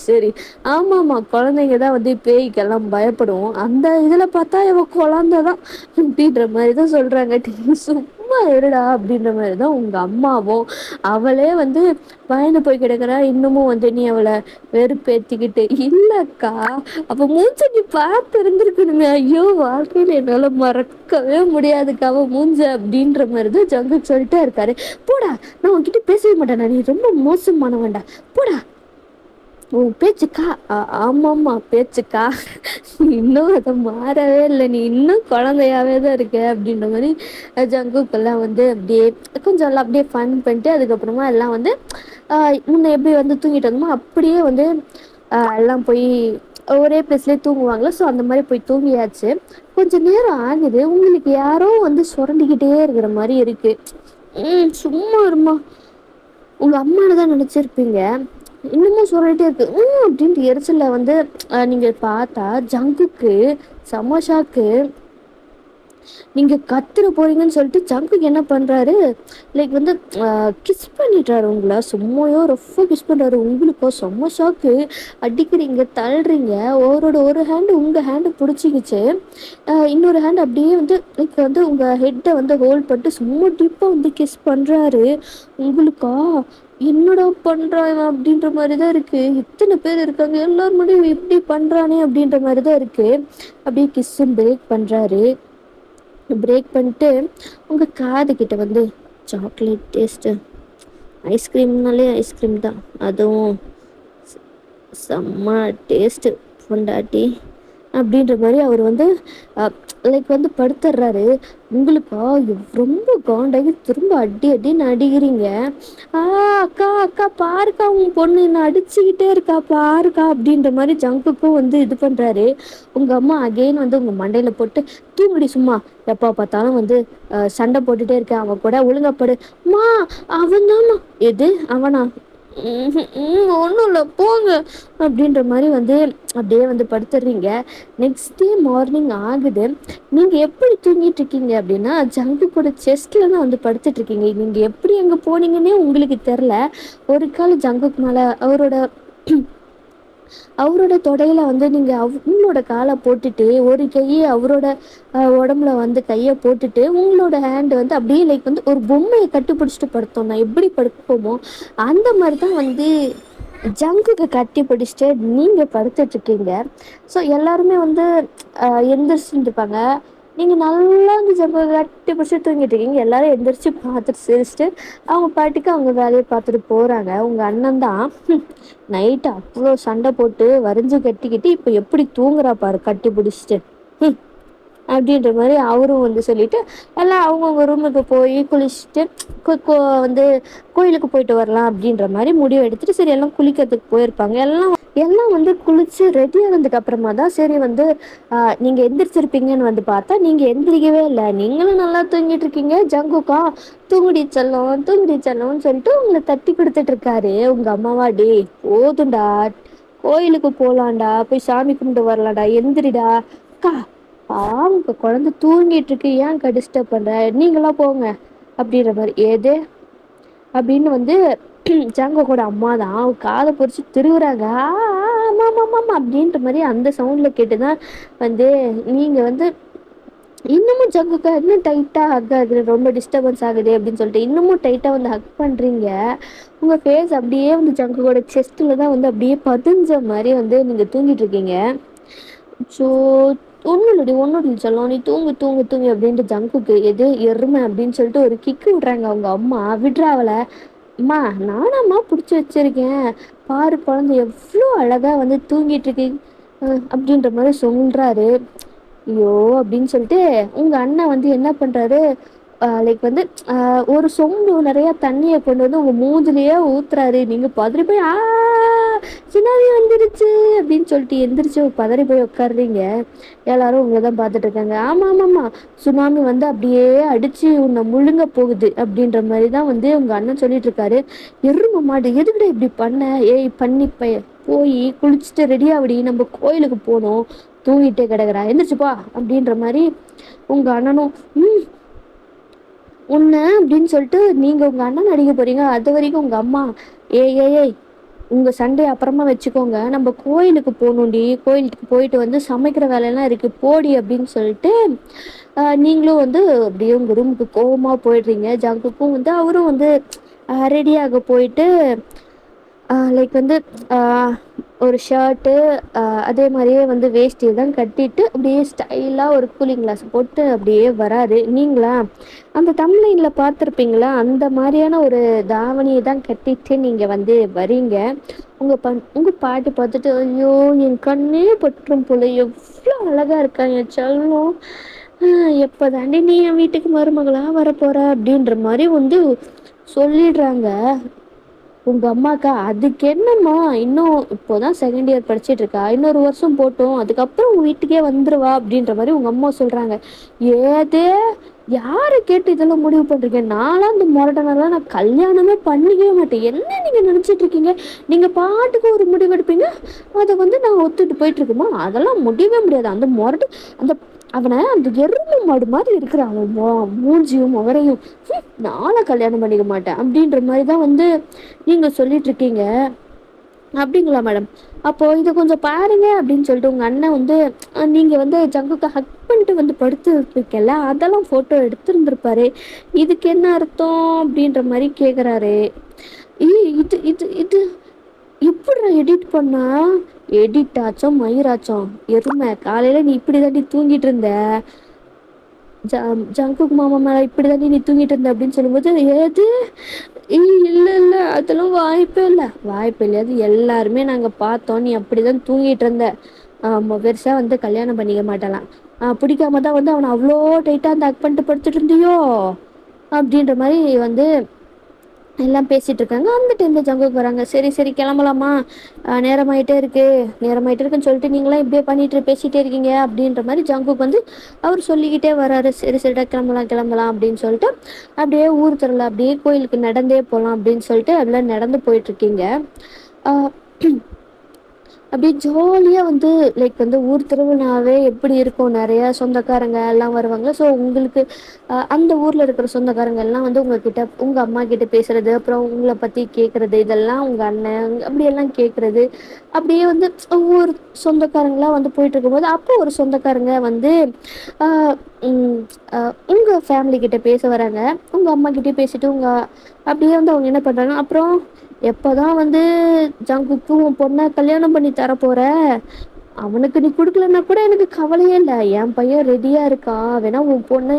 சரி ஆமாம்மா, குழந்தைங்க தான் வந்து பேய்க்கெல்லாம் பயப்படும், அந்த இதில் பார்த்தா இவன் குழந்தை தான் அப்படின்ற மாதிரி தான் சொல்கிறாங்க. சும்மா சும்மா இருடா அப்படின்ற மாதிரிதான் உங்க அம்மாவும் அவளே வந்து பயந்து போய் கிடக்குறா. இன்னமும் வந்து நீ அவளை வெறுப்பேத்திக்கிட்டு இல்லக்கா அப்ப மூஞ்ச நீ பார்த்து இருந்திருக்கணுமே. ஐயோ வாழ்க்கையில என்னால மறக்கவே முடியாதுக்கா அவ மூஞ்ச அப்படின்ற மாதிரிதான் ஜங்குக் சொல்லிட்டே இருக்காரு. போடா நான் உன்கிட்ட பேசவே மாட்டேன், நீ ரொம்ப மோசமானவன்டா, போடா உன் பேச்சுக்கா. ஆமாம்மா பேச்சுக்கா, இன்னும் அதை மாறவே இல்லை, நீ இன்னும் குழந்தையாவே தான் இருக்க அப்படின்ற மாதிரி ஜங்குக்கெல்லாம் வந்து அப்படியே கொஞ்சம் எல்லாம் அப்படியே ஃபன் பண்ணிட்டு அதுக்கப்புறமா எல்லாம் வந்து முன்ன எப்படி வந்து தூங்கிட்டு வந்தோமோ அப்படியே வந்து எல்லாம் போய் ஒரே பிளேஸ்லேயே தூங்குவாங்களோ, ஸோ அந்த மாதிரி போய் தூங்கியாச்சு. கொஞ்சம் நேரம் ஆகுது, உங்களுக்கு யாரோ வந்து சுரண்டிக்கிட்டே இருக்கிற மாதிரி இருக்கு. சும்மா இருமா, உங்க அம்மானு தான் நினைச்சிருப்பீங்க, இன்னமும் சொல்லிட்டே இருக்கு அப்படின்ட்டு எரிச்சல்ல வந்து நீங்க பார்த்தா ஜங்குக்கு சமோசாக்கு நீங்க கத்துற போறீங்கன்னு சொல்லிட்டு ஜங்குக்கு என்ன பண்றாரு, லைக் வந்து கிஸ் பண்ணிட்டாரு உங்களை. சும்மையோ ரொம்ப கிஸ் பண்றாரு. உங்களுக்கோ செம்ம ஷாக்கு, அடிக்கிறீங்க தள்ளுறீங்க. ஒரு ஹேண்டு உங்க ஹேண்டு பிடிச்சிக்கிச்சு, இன்னொரு ஹேண்ட் அப்படியே வந்து லைக் வந்து உங்க ஹெட்டை வந்து ஹோல்ட் பண்ணிட்டு சும்மா டீப்பா வந்து கிஸ் பண்றாரு. உங்களுக்கா என்னடா பண்றான் அப்படின்ற மாதிரிதான் இருக்கு. இத்தனை பேர் இருக்காங்க எல்லாரும் முடியும் இப்படி பண்றானே அப்படின்ற மாதிரிதான் இருக்கு. அப்படியே கிஸ்ஸும் பிரேக் பண்றாரு. பிரேக் பண்ணிட்டு உங்க காது கிட்ட வந்து சாக்லேட் டேஸ்ட், ஐஸ்கிரீம்னாலே ஐஸ்கிரீம் தான், அதுவும் செம்ம டேஸ்ட் பொண்டாட்டி அப்படின்ற மாதிரி அவர் வந்து லைக் வந்து படுத்துடுறாரு. உங்களுக்கா ரொம்ப காண்டாகி திரும்ப அடி அடின்னு அடிக்கிறீங்க. அக்கா அக்கா பாருக்கா உங்க பொண்ணு என்ன அடிச்சுக்கிட்டே இருக்கா பாருக்கா அப்படின்ற மாதிரி ஜங்குக்கும் வந்து இது பண்றாரு. உங்க அம்மா அகெயின் வந்து உங்க மண்டையில போட்டு தூங்குடி சும்மா, எப்போ பார்த்தாலும் வந்து சண்டை போட்டுட்டே இருக்கேன் அவன் கூட, ஒழுங்கப்படு மா. அவன் தானா? எது அவனா? ஒன்றும் இல்லை போங்க அப்படின்ற மாதிரி வந்து அப்படியே வந்து படுத்துடுறீங்க. நெக்ஸ்ட் டே மார்னிங் ஆகுது. நீங்கள் எப்படி தூங்கிட்டு இருக்கீங்க அப்படின்னா ஜங்கு கூட செஸ்ட்ல தான் வந்து படுத்துட்டு இருக்கீங்க. நீங்கள் எப்படி அங்கே போனீங்கன்னே உங்களுக்கு தெரில. ஒரு கால் ஜங்குக்கு மேலே அவரோட தொடையில வந்து நீங்க உங்களோட காலை போட்டுட்டு ஒரு கையை அவரோட உடம்புல வந்து கையை போட்டுட்டு உங்களோட ஹேண்ட் வந்து அப்படியே லைக் வந்து ஒரு பொம்மையை கட்டி பிடிச்சிட்டு படுத்தோம்னா எப்படி படுப்போமோ அந்த மாதிரி தான் வந்து ஜங்குக்கு கட்டி பிடிச்சிட்டு நீங்க படுத்துட்டு இருக்கீங்க. ஸோ எல்லாருமே வந்து எந்திரிச்சுட்டு இருப்பாங்க. நீங்க நல்லா இந்த ஜங்கு கட்டி பிடிச்சி தூங்கிட்டு இருக்கீங்க. எல்லாரும் எந்திரிச்சு பார்த்துட்டு சிரிச்சுட்டு அவங்க பாட்டுக்கு அவங்க வேலையை பார்த்துட்டு போறாங்க. உங்க அண்ணன் தான் நைட்டு அவ்வளோ சண்டை போட்டு வரைஞ்சு கட்டிக்கிட்டு இப்போ எப்படி தூங்குறா பாரு கட்டி பிடிச்சிட்டு அப்படின்ற மாதிரி அவரும் வந்து சொல்லிட்டு எல்லாம் அவங்கவுங்க ரூமுக்கு போய் குளிச்சுட்டு வந்து கோயிலுக்கு போயிட்டு வரலாம் அப்படின்ற மாதிரி முடிவு எடுத்துட்டு சரி எல்லாம் குளிக்கிறதுக்கு போயிருப்பாங்க. எல்லாம் வந்து குளிச்சு ரெடி ஆனதுக்கு அப்புறமா தான் சரி வந்து நீங்க எந்திரிச்சிருப்பீங்கன்னு வந்து பார்த்தா நீங்க எந்திரிக்கவே இல்லை. நீங்களும் நல்லா தூங்கிட்டு இருக்கீங்க. ஜங்குக்கா தூங்குடி செல்லம்னு சொல்லிட்டு உங்களை தட்டி கொடுத்துட்டு இருக்காரு. உங்க அம்மாவா டே போதுண்டா கோயிலுக்கு போலாம்டா, போய் சாமி கும்பிட்டு வரலாம்டா, எந்திரிடா அக்கா பாவங்க குழந்தை தூங்கிட்டு இருக்கு, ஏன் டிஸ்டர்ப் பண்ற, நீங்களா போங்க அப்படின்ற மாதிரி. ஏது அப்படின்னு வந்து ஜாங்கோ கூட அம்மா தான் காதை பொறிச்சு திருவுறாங்க. ஆமாம் அப்படின்ற மாதிரி அந்த சவுண்ட்ல கேட்டுதான் வந்து நீங்க வந்து இன்னமும் ஜங்குக்கா இன்னும் டைட்டா ஹக் ஆகுது, ரொம்ப டிஸ்டர்பன்ஸ் ஆகுது அப்படின்னு சொல்லிட்டு இன்னமும் டைட்டா வந்து ஹக் பண்றீங்க. உங்க ஃபேஸ் அப்படியே வந்து ஜங்குக்கோட செஸ்ட்ல தான் வந்து அப்படியே பதிஞ்ச மாதிரி வந்து நீங்க தூங்கிட்டு இருக்கீங்க. ஸோ ஒன்னுடி சொல்லும், நீ தூங்கு தூங்கு தூங்கு அப்படின்ட்டு ஜங்குக்கு எது எருமை அப்படின்னு சொல்லிட்டு ஒரு கிக்கு விடுறாங்க அவங்க அம்மா. விடுறாவல அம்மா நானாம்மா பிடிச்சி வச்சிருக்கேன் பாரு குழந்தை எவ்வளோ அழகா வந்து தூங்கிட்டு இருக்கு அப்படின்ற மாதிரி சொல்றாரு. ஐயோ அப்படின்னு சொல்லிட்டு உங்க அண்ணன் வந்து என்ன பண்றாரு, லைக் வந்து ஒரு சொம்பு நிறைய தண்ணியை கொண்டு வந்து உங்க மூஞ்சிலேயே ஊத்துறாரு. நீங்க பதறி போய் சுனாமி வந்துருச்சு அப்படின்னு சொல்லிட்டு எந்திரிச்சு பதறி போய் உட்காடுறீங்க. எல்லாரும் உங்களை தான் பார்த்துட்டு இருக்காங்க. ஆமாம் சுனாமி வந்து அப்படியே அடிச்சு உன்னை முழுங்க போகுது அப்படின்ற மாதிரி தான் வந்து உங்க அண்ணன் சொல்லிட்டு இருக்காரு. எரும மாடு எதுக்கிட்ட இப்படி பண்ண, ஏய் பண்ணி போய் குளிச்சுட்டு ரெடியாகடி நம்ம கோயிலுக்கு போனோம், தூங்கிட்டே கிடக்குறா எந்திரிச்சுப்பா அப்படின்ற மாதிரி உங்க அண்ணனும் உன்ன அப்படின்னு சொல்லிட்டு நீங்க உங்க அண்ணன் அடிக்க போறீங்க. அது வரைக்கும் உங்க அம்மா ஏய் உங்க சண்டைய அப்புறமா வச்சுக்கோங்க. நம்ம கோயிலுக்கு போணும்டி. கோயிலுக்கு போயிட்டு வந்து சமைக்கிற வேலையெல்லாம் இருக்கு. போடி அப்படின்னு சொல்லிட்டு, நீங்களும் வந்து அப்படியே உங்க ரூமுக்கு கோவமா போயிடுறீங்க. ஜங்குக்கும் வந்து அவரும் வந்து ரெடியாக போயிட்டு லைக் வந்து அ ஒரு ஷர்ட்டு அதே மாதிரியே வந்து வேஷ்டி தான் கட்டிட்டு அப்படியே ஸ்டைலா ஒரு கூலிங் கிளாஸ் போட்டு அப்படியே வராரு. நீங்களா அந்த தம்ப்லைன்ல பார்த்துருப்பீங்களா? அந்த மாதிரியான ஒரு தாவணிய தான் கட்டிட்டு நீங்க வந்து வரீங்க. உங்க பாட்டி பார்த்துட்டு, "ஐயோ! என் கண்ணே பற்றும் போல. எவ்ளோ அழகா இருக்கா என் செல்லம். அ எப்பதாண்டி நீ என் வீட்டுக்கு மருமகளா வரப்போற?" அப்படின்ற மாரி வந்து சொல்லிடுறாங்க. உங்க அம்மாக்கா, "அதுக்கு என்னம்மா, இன்னும் இப்போதான் செகண்ட் இயர் படிச்சுட்டு இருக்கா. இன்னொரு வருஷம் போட்டும். அதுக்கப்புறம் உங்க வீட்டுக்கே வந்துருவா" அப்படின்ற மாரி உங்க அம்மா சொல்றாங்க. ஏதே யார கேட்டு இதெல்லாம் முடிவு பண்றீங்க? நான்லாம் இந்த மொரட்டனெல்லாம் நான் கல்யாணமே பண்ணிக்கவே மாட்டேன். என்ன நீங்க நினைச்சிட்டு இருக்கீங்க? நீங்க பாட்டுக்கு ஒரு முடிவு எடுப்பீங்க. அத வந்து நான் ஒத்துட்டு போயிட்டு இருக்குமா? அதெல்லாம் முடியவே முடியாது. அந்த மொரட்டு அந்த அந்த எருமை மாடு மாதிரி இருக்கிற அவன் மூஞ்சியும் முகரையும் நான்லாம் கல்யாணம் பண்ணிக்க மாட்டேன் அப்படின்ற மாதிரி தான் வந்து நீங்க சொல்லிட்டு இருக்கீங்க. அப்படிங்களா மேடம்? அப்போ இதை கொஞ்சம் பாருங்க அப்படின்னு சொல்லிட்டு உங்க அண்ணன் வந்து நீங்க வந்து ஜங்குக்கு ஹக் பண்ணிட்டு வந்து படுத்து இருக்கல, அதெல்லாம் போட்டோ எடுத்திருந்திருப்பாரு. இதுக்கு என்ன அர்த்தம் அப்படின்ற மாதிரி கேக்குறாரு. இது இது இது இப்படி எடிட் பண்ணா? எடிட் ஆச்சும் மயிராச்சும் எருமை, காலையில நீ இப்படி தாண்டி தூங்கிட்டு இருந்த, ஜங்குக் மாமா மேல இப்படி தாண்டி நீ தூங்கிட்டு இருந்த அப்படின்னு சொல்லும்போது, ஏது இல்ல இல்ல அதெல்லாம் வாய்ப்பே இல்ல, வாய்ப்பு இல்ல, அது எல்லாருமே நாங்க பார்த்தோம், நீ அப்படிதான் தூங்கிட்டு இருந்த, பெருசா வந்து கல்யாணம் பண்ணிக்க மாட்டலாம், பிடிக்காம தான் வந்து அவனை அவ்வளோ டைட்டா அந்த அக் பண்ணிட்டு படுத்துட்டு இருந்தியோ அப்படின்ற மாதிரி வந்து எல்லாம் பேசிட்டு இருக்காங்க. அந்த டைம்ல ஜங்குக்கு வராங்க. சரி சரி கிளம்பலாமா, நேரமாயிட்டே இருக்குன்னு சொல்லிட்டு நீங்களாம் இப்படியே பண்ணிட்டு பேசிட்டே இருக்கீங்க அப்படின்ற மாதிரி ஜங்குக்கு வந்து அவர் சொல்லிக்கிட்டே வராரு. சரி சரிடா கிளம்பலாம் கிளம்பலாம் அப்படின்னு சொல்லிட்டு அப்படியே ஊர் திருவிழா அப்படியே கோயிலுக்கு நடந்தே போகலாம் அப்படின்னு சொல்லிட்டு அதெல்லாம் நடந்து போயிட்டு இருக்கீங்க. ஆஹ் அப்படியே ஜாலியாக வந்து லைக் வந்து ஊர் திருவிழாவே எப்படி இருக்கும், நிறையா சொந்தக்காரங்க எல்லாம் வருவாங்க. ஸோ உங்களுக்கு அந்த ஊரில் இருக்கிற சொந்தக்காரங்க எல்லாம் வந்து உங்ககிட்ட உங்கள் அம்மா கிட்ட பேசுறது, அப்புறம் உங்களை பற்றி கேட்குறது, இதெல்லாம் உங்கள் அண்ணன் அப்படியெல்லாம் கேட்குறது, அப்படியே வந்து ஒவ்வொரு சொந்தக்காரங்களாம் வந்து போயிட்டு இருக்கும்போது அப்போ ஒரு சொந்தக்காரங்க வந்து உங்கள் ஃபேமிலி கிட்ட பேச வராங்க. உங்கள் அம்மா கிட்டே பேசிட்டு அப்படியே வந்து அவங்க என்ன பண்ணுறாங்க, அப்புறம் எப்போதான் வந்து ஜங்குக்கு உன் பொண்ணை கல்யாணம் பண்ணி தரப்போற, அவனுக்கு நீ கொடுக்கலன்னா கூட எனக்கு கவலையே இல்லை, என் பையன் ரெடியா இருக்கா, வேணா உன் பொண்ணை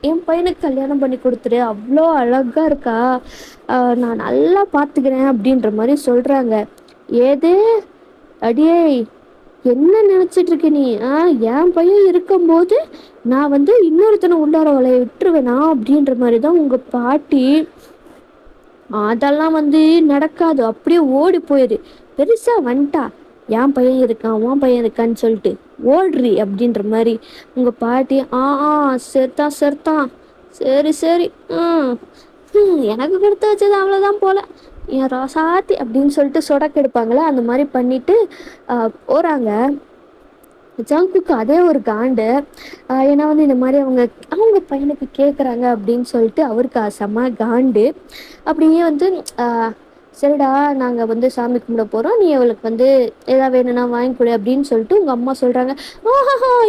என் பையனுக்கு கல்யாணம் பண்ணி கொடுத்துரு, அவ்வளோ அழகா இருக்கா, நான் நல்லா பார்த்துக்கிறேன் அப்படின்ற மாதிரி சொல்றாங்க. ஏதே அடியே என்ன நினைச்சிட்டு இருக்க நீ? என் பையன் இருக்கும்போது நான் வந்து இன்னொருத்தனை உள்ளார வளைய விட்டுருவேனா அப்படின்ற மாதிரிதான் உங்க பாட்டி. அதெல்லாம் வந்து நடக்காது, அப்படியே ஓடி போயிரு, பெருசா வந்துட்டா என் பையன் இருக்கான் உன் பையன் இருக்கான்னு சொல்லிட்டு ஓடுறி அப்படின்ற மாதிரி உங்க பாட்டி. செத்தான் செத்தான், சரி சரி, எனக்கு கொடுத்து வச்சது அவ்வளோதான் போல, என் ராசாத்தி அப்படின்னு சொல்லிட்டு சொடக்கு எடுப்பாங்களே அந்த மாதிரி பண்ணிட்டு போறாங்க. ஜங்குக்கு அதே ஒரு காண்டு. ஏன்னா வந்து இந்த மாதிரி அவங்க பையனுக்கு கேட்குறாங்க அப்படின்னு சொல்லிட்டு அவருக்கு செம்ம காண்டு. அப்படியே வந்து சரிடா நாங்கள் வந்து சாமி கும்பிட போகிறோம், நீ அவளுக்கு வந்து எதாவது வேணும்னா வாங்கி கொடு அப்படின்னு சொல்லிட்டு உங்கள் அம்மா சொல்கிறாங்க.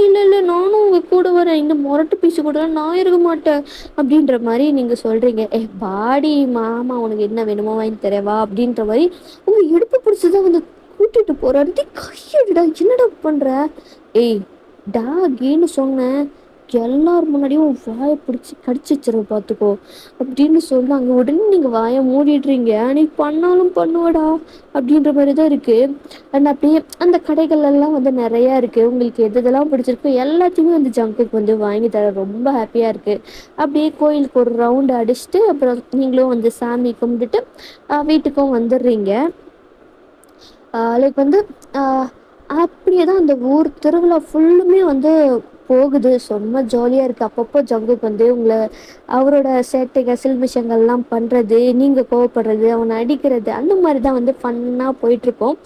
இல்லை இல்லை நானும் உங்கள் கூட வரேன், இந்த முரட்டு பீஸு கூட நான் இருக்க மாட்டேன் அப்படின்ற மாதிரி நீங்கள் சொல்கிறீங்க. பாடி மாமா உனக்கு என்ன வேணுமோ வாங்கி தரவா அப்படின்ற மாதிரி உங்கள் இடுப்பு பிடிச்சதான் வந்து கூட்டிட்டு போறாரு. கையடிடா, என்னடா பண்ற? ஏய் டாகின்னு சொன்னேன், எல்லார் முன்னாடியும் வாயை பிடிச்சி கடிச்சு வச்சிருவ பார்த்துக்கோ அப்படின்னு சொன்னாங்க. உடனே நீங்க வாயை மூடிடுறீங்க. நீ பண்ணாலும் பண்ணுவடா அப்படின்ற மாதிரி தான் இருக்கு. அண்ட் அப்படியே அந்த கடைகள் எல்லாம் வந்து நிறைய இருக்கு. உங்களுக்கு எது எதெல்லாம் பிடிச்சிருக்கு எல்லாத்தையுமே வந்து ஜங்குக்கு வந்து வாங்கி தர ரொம்ப ஹாப்பியா இருக்கு. அப்படியே கோயிலுக்கு ஒரு ரவுண்டு அடிச்சுட்டு அப்புறம் நீங்களும் வந்து சாமி கும்பிட்டுட்டு வீட்டுக்கும் வந்துடுறீங்க. லைக் வந்து அப்படியே தான் அந்த ஊர் திருவிழா ஃபுல்லுமே வந்து போகுது. செம்ம ஜாலியாக இருக்குது. அப்பப்போ ஜங்குக்கு வந்து உங்களை அவரோட சேட்டைகள் சில்மிஷங்கள்லாம் பண்ணுறது, நீங்கள் கோவப்படுறது, அவனை அடிக்கிறது, அந்த மாதிரி தான் வந்து ஃபன்னாக போயிட்டுருக்கோம்.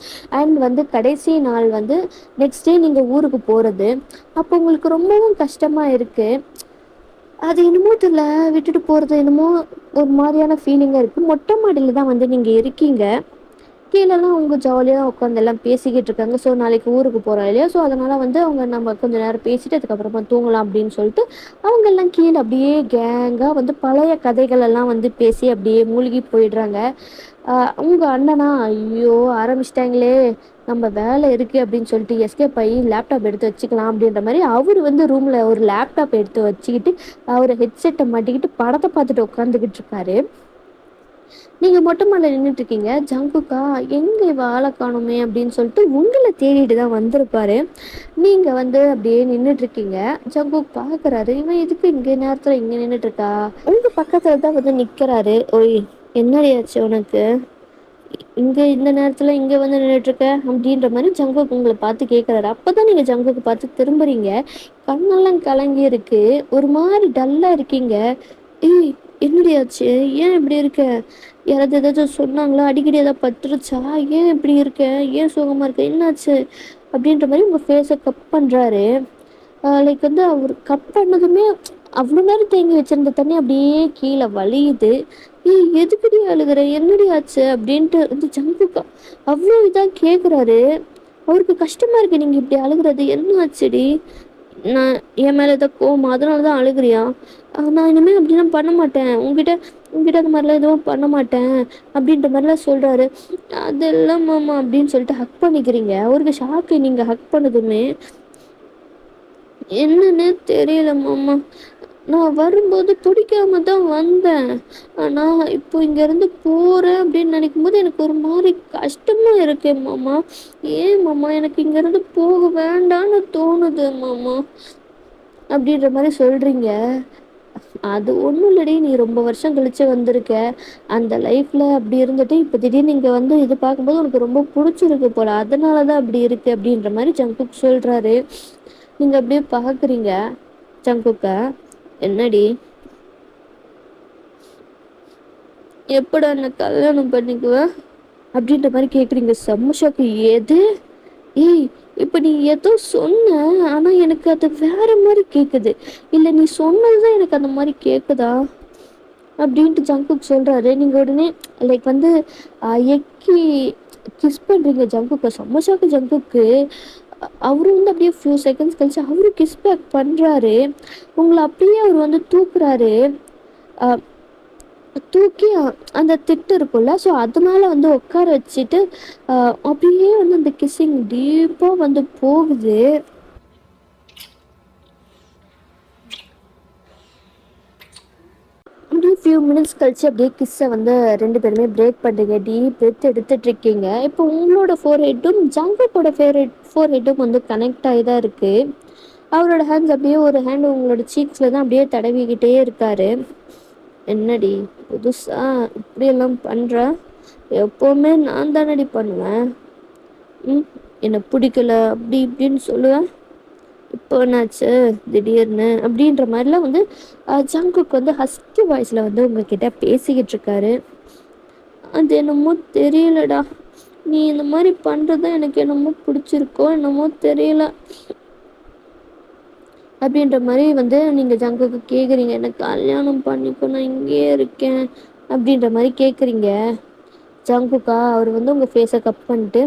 அண்ட் வந்து கடைசி நாள் வந்து நெக்ஸ்ட் டே நீங்கள் ஊருக்கு போகிறது. அப்போ உங்களுக்கு ரொம்பவும் கஷ்டமாக இருக்குது. அது என்னமோ தெரியல, விட்டுட்டு போகிறது என்னமோ ஒரு மாதிரியான ஃபீலிங்காக இருக்குது. மொட்டை மாடியில் தான் வந்து நீங்கள் இருக்கீங்க. கீழலாம் அவங்க ஜாலியா உட்காந்து எல்லாம் பேசிக்கிட்டு இருக்காங்க. ஸோ நாளைக்கு ஊருக்கு போறோம் இல்லையா? ஸோ அதனால வந்து அவங்க நம்ம கொஞ்ச நேரம் பேசிட்டு அதுக்கப்புறமா தூங்கலாம் அப்படின்னு சொல்லிட்டு அவங்க எல்லாம் கீழே அப்படியே கேங்கா வந்து பழைய கதைகள் எல்லாம் வந்து பேசி அப்படியே மூழ்கி போயிடுறாங்க. உங்க அண்ணனா ஐயோ ஆரம்பிச்சிட்டாங்களே, நம்ம வேலை இருக்கு அப்படின்னு சொல்லிட்டு எஸ்கேப் ஆகி லேப்டாப் எடுத்து வச்சுக்கலாம் அப்படின்ற மாதிரி அவர் வந்து ரூம்ல ஒரு லேப்டாப் எடுத்து வச்சுக்கிட்டு அவர் ஹெட்செட்டை மாட்டிக்கிட்டு படத்தை பார்த்துட்டு உட்காந்துக்கிட்டு இருக்காரு. நீங்க மொட்டை மாடில நின்னுட்டு இருக்கீங்க. ஜங்குக்கா எங்க இவ ஆள காணோமே அப்படின்னு சொல்லிட்டு உங்களை தேடிட்டு தான் வந்திருப்பாரு. நீங்க வந்து அப்படியே நின்னுட்டு இருக்கீங்க. ஜங்குக் பாக்குறாரு, இவன் எதுக்கு இங்க நேரத்துல இங்க நின்னுட்டு இருக்கா. உங்க பக்கத்துல தான் வந்து நிக்கிறாரு. ஓய், என்னடி ஆச்சு உனக்கு, இங்க இந்த நேரத்துல இங்க வந்து நின்னுட்டு இருக்க அப்படின்ற மாதிரி ஜங்குக் உங்களை பார்த்து கேட்கறாரு. அப்பதான் நீங்க ஜங்குக்கு பார்த்து திரும்புறீங்க. கண்ணெல்லாம் கலங்கி இருக்கு, ஒரு மாதிரி டல்லா இருக்கீங்க. ஏய், என்னடி ஆச்சு, ஏன் இப்படி இருக்க, யாராவது ஏதாச்சும் சொன்னாங்களா, அடிக்கடி ஏதாவது பட்டுருச்சா, ஏன் இப்படி இருக்க, ஏன் சோகமா இருக்க, என்னாச்சு அப்படின்ற மாதிரி உங்க ஃபேஸை கப் பண்றாரு. லைக் வந்து அவர் கட் பண்ணதுமே அவ்வளோ நேரம் தேங்கி வச்சிருந்த தண்ணி அப்படியே கீழே வலியுது. ஏய், எதுக்குடி அழுகுற, என்னடி ஆச்சு அப்படின்ட்டு வந்து ஜங்குக்கா அவ்வளோ இதாக கேட்குறாரு. அவருக்கு கஷ்டமா இருக்கு, நீங்க இப்படி அழுகுறது என்ன ஆச்சுடி, நான் என் மேலே ஏதோ கோவமா அதனால தான் அழுகுறியா, நான் இனிமேல் அப்படிலாம் பண்ண மாட்டேன், உங்ககிட்ட அந்த மாதிரிலாம் எதுவும் பண்ண மாட்டேன் அப்படின்ற மாதிரிலாம் சொல்கிறாரு. அதெல்லாம் மாமா அப்படின்னு சொல்லிட்டு ஹக் பண்ணிக்கிறீங்க. அவருக்கு ஷாக்கு நீங்கள் ஹக் பண்ணதுமே. என்னன்னு தெரியல மாமா, நான் வரும்போது பிடிக்காம தான் வந்தேன், ஆனால் இப்போ இங்கேருந்து போகிறேன் அப்படின்னு நினைக்கும் போது எனக்கு ஒரு மாதிரி கஷ்டமாக இருக்கேன் மாமா. ஏன் மாமா, எனக்கு இங்கேருந்து போக வேண்டான்னு தோணுது மாமா அப்படின்ற மாதிரி சொல்கிறீங்க. அது ஒன்றும் இல்லடி, நீ ரொம்ப வருஷம் கழிச்சு வந்திருக்க, அந்த லைஃப்பில் அப்படி இருந்துட்டு இப்போ திடீர்னு இங்கே வந்து இது பார்க்கும்போது உனக்கு ரொம்ப பிடிச்சிருக்கு போல, அதனால தான் அப்படி இருக்கு அப்படின்ற மாதிரி ஜங்குக் சொல்கிறாரு. நீங்கள் அப்படியே பார்க்குறீங்க ஜங்குக்க. என்னடி, எப்படா என்ன கல்யாணம் பண்ணிக்குவ அப்படின்ற மாதிரி கேட்குறீங்க. செம்ம ஷாக்கு. எது, ஏய், இப்போ நீ ஏதோ சொன்ன, ஆனால் எனக்கு அது வேற மாதிரி கேட்குது, இல்லை நீ சொன்னதுதான் எனக்கு அந்த மாதிரி கேட்குதா அப்படின்ட்டு ஜங்குக் சொல்கிறாரு. நீங்கள் உடனே லைக் வந்து எக்கி கிஸ் பண்ணுறீங்க ஜங்குக்கு. செம்ம ஷாக்கு ஜங்குக்கு. அவரும் வந்து அப்படியே ஃபியூ செகண்ட்ஸ் கழிச்சு அவரும் கிஸ் பேக் பண்ணுறாரு. உங்களை அப்படியே அவர் வந்து தூக்குறாரு. தூக்கி அந்த திட்டு இருக்குல்ல, ஸோ அது மேலே வந்து உட்கார வச்சுட்டு அப்படியே வந்து அந்த கிஸ்ஸிங் டீப்பாக வந்து போகுது. அப்படியே ஃபியூ மினிட்ஸ் கழிச்சு அப்படியே கிஸ்ஸை வந்து ரெண்டு பேருமே பிரேக் பண்ணுறீங்க. டீப் பிரெத் எடுத்துட்டு இருக்கீங்க. இப்போ உங்களோட ஃபோர் ஹெட்டும் ஜங்குக்கோட ஃபோர் ஹெட்டும் வந்து கனெக்ட் ஆகி தான் இருக்குது. அவரோட ஹேண்ட்ஸ் அப்படியே ஒரு ஹேண்ட் உங்களோட சீக்ஸில் தான் அப்படியே தடவிக்கிட்டே இருக்காரு. என்னடி புதுசா இப்படியெல்லாம் பண்ணுற, எப்போவுமே நான் தானடி பண்ணுவேன், என்னை பிடிக்கல அப்படி இப்படின்னு சொல்லுவேன், இப்போ என்னாச்சு திடீர்னு அப்படின்ற மாதிரிலாம் வந்து ஜங்குக் வந்து ஹஸ்கி வாய்ஸில் வந்து உங்ககிட்ட பேசிக்கிட்டு இருக்காரு. அது என்னமோ தெரியலடா, நீ இந்த மாதிரி பண்ணுறது எனக்கு என்னமோ பிடிச்சிருக்கோ என்னமோ தெரியல அப்படின்ற மாதிரி வந்து நீங்கள் ஜங்குக்கு கேட்குறீங்க. எனக்கு கல்யாணம் பண்ணிக்கோ, நான் இங்கேயே இருக்கேன் அப்படின்ற மாதிரி கேட்குறீங்க. ஜங்குக்கா அவர் வந்து உங்கள் ஃபேஸை கப் பண்ணிட்டு,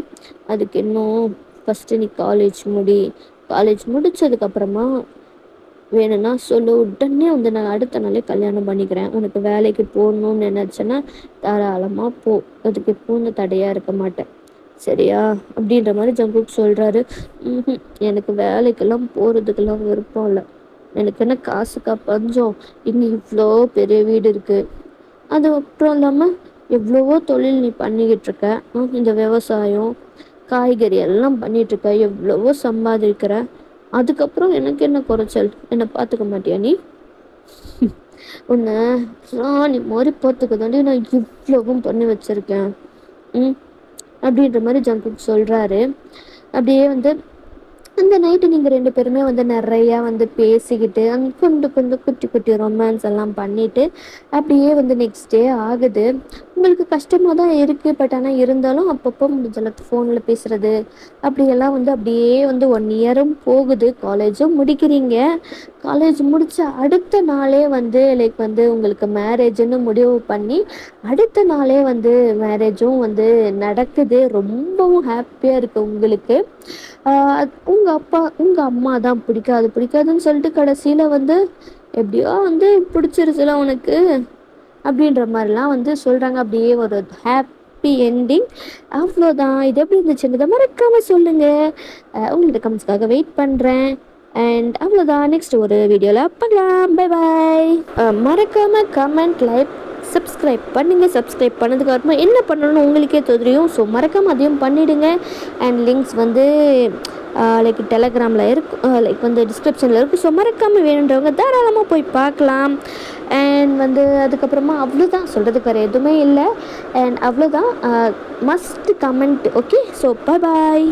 அதுக்கு இன்னும் ஃபஸ்ட்டு நீ காலேஜ் முடித்ததுக்கப்புறமா வேணும்னா சொல்லு, உடனே வந்து நான் அடுத்த நாளே கல்யாணம் பண்ணிக்கிறேன், உனக்கு வேலைக்கு போகணுன்னு நினச்சேன்னா தாராளமாக போ, அதுக்கு எப்பவும் தடையாக இருக்க மாட்டேன், சரியா அப்படின்ற மாதிரி ஜங்குக் சொல்கிறாரு. எனக்கு வேலைக்கெல்லாம் போகிறதுக்கெல்லாம் விருப்பம் இல்லை, எனக்கு என்ன காசுக்கா பஞ்சம், இன்னும் இவ்வளோ பெரிய வீடு இருக்குது, அது அப்புறம் இல்லாமல் எவ்வளவோ தொழில் நீ பண்ணிக்கிட்டு இருக்க, இந்த விவசாயம் காய்கறி எல்லாம் பண்ணிகிட்ருக்க, எவ்வளவோ சம்பாதிக்கிற, அதுக்கப்புறம் எனக்கு என்ன குறைச்சல், என்னை பார்த்துக்க மாட்டியா நீ, உன்னை ராணி மாதிரி பார்த்துக்க தாண்டி நான் இவ்வளவும் பண்ணி வச்சுருக்கேன் அப்படின்ற மாதிரி ஜங்குக் சொல்கிறாரு. அப்படியே வந்து அந்த நைட்டு நீங்கள் ரெண்டு பேருமே வந்து நிறையா வந்து பேசிக்கிட்டு கொஞ்சம் குட்டி குட்டி ரொமான்ஸ் எல்லாம் பண்ணிவிட்டு அப்படியே வந்து நெக்ஸ்ட் டே ஆகுது. உங்களுக்கு கஷ்டமாக தான் இருக்குது. பட் ஆனால் இருந்தாலும் அப்பப்போ முடிஞ்ச அளவுக்கு ஃபோனில் பேசுகிறது அப்படியெல்லாம் வந்து அப்படியே வந்து 1 இயரும் போகுது. காலேஜும் முடிக்கிறீங்க. காலேஜ் முடித்த அடுத்த நாளே வந்து லைக் வந்து உங்களுக்கு மேரேஜுன்னு முடிவு பண்ணி அடுத்த நாளே வந்து மேரேஜும் வந்து நடக்குது. ரொம்பவும் ஹாப்பியாக இருக்குது உங்களுக்கு. உங்கள் அம்மா தான் பிடிக்காதுன்னு சொல்லிட்டு கடைசியில் வந்து எப்படியோ வந்து பிடிச்சிருச்சுல உனக்கு அப்படின்ற மாதிரிலாம் வந்து சொல்கிறாங்க. அப்படியே ஒரு ஹாப்பி என்டிங். அவ்வளோதான். இது எப்படி இருந்துச்சுன்றதை மறக்காமல் சொல்லுங்கள். உங்களோட கமெண்ட்ஸ்க்காக வெயிட் பண்ணுறேன். அண்ட் அவ்வளோதான். நெக்ஸ்ட் ஒரு வீடியோவில் பார்க்கலாம். Bye bye. மறக்காமல் கமெண்ட், லைக், சப்ஸ்கிரைப் பண்ணுங்கள். சப்ஸ்கிரைப் பண்ணதுக்கு அப்புறமா என்ன பண்ணணும்னு உங்களுக்கே தெரியும். ஸோ மறக்காமல் அதையும் பண்ணிவிடுங்க. அண்ட் லிங்க்ஸ் வந்து லைக் டெலகிராமில் இருக்கும், லைக் வந்து டிஸ்கிரிப்ஷனில் இருக்கும். ஸோ மறக்காமல் வேணுன்றவங்க தாராளமாக போய் பார்க்கலாம். அண்ட் வந்து அதுக்கப்புறமா அவ்வளோதான், சொல்கிறதுக்கு வேறு எதுவுமே இல்லை. அண்ட் அவ்வளோதான். Must comment. Okay, so bye.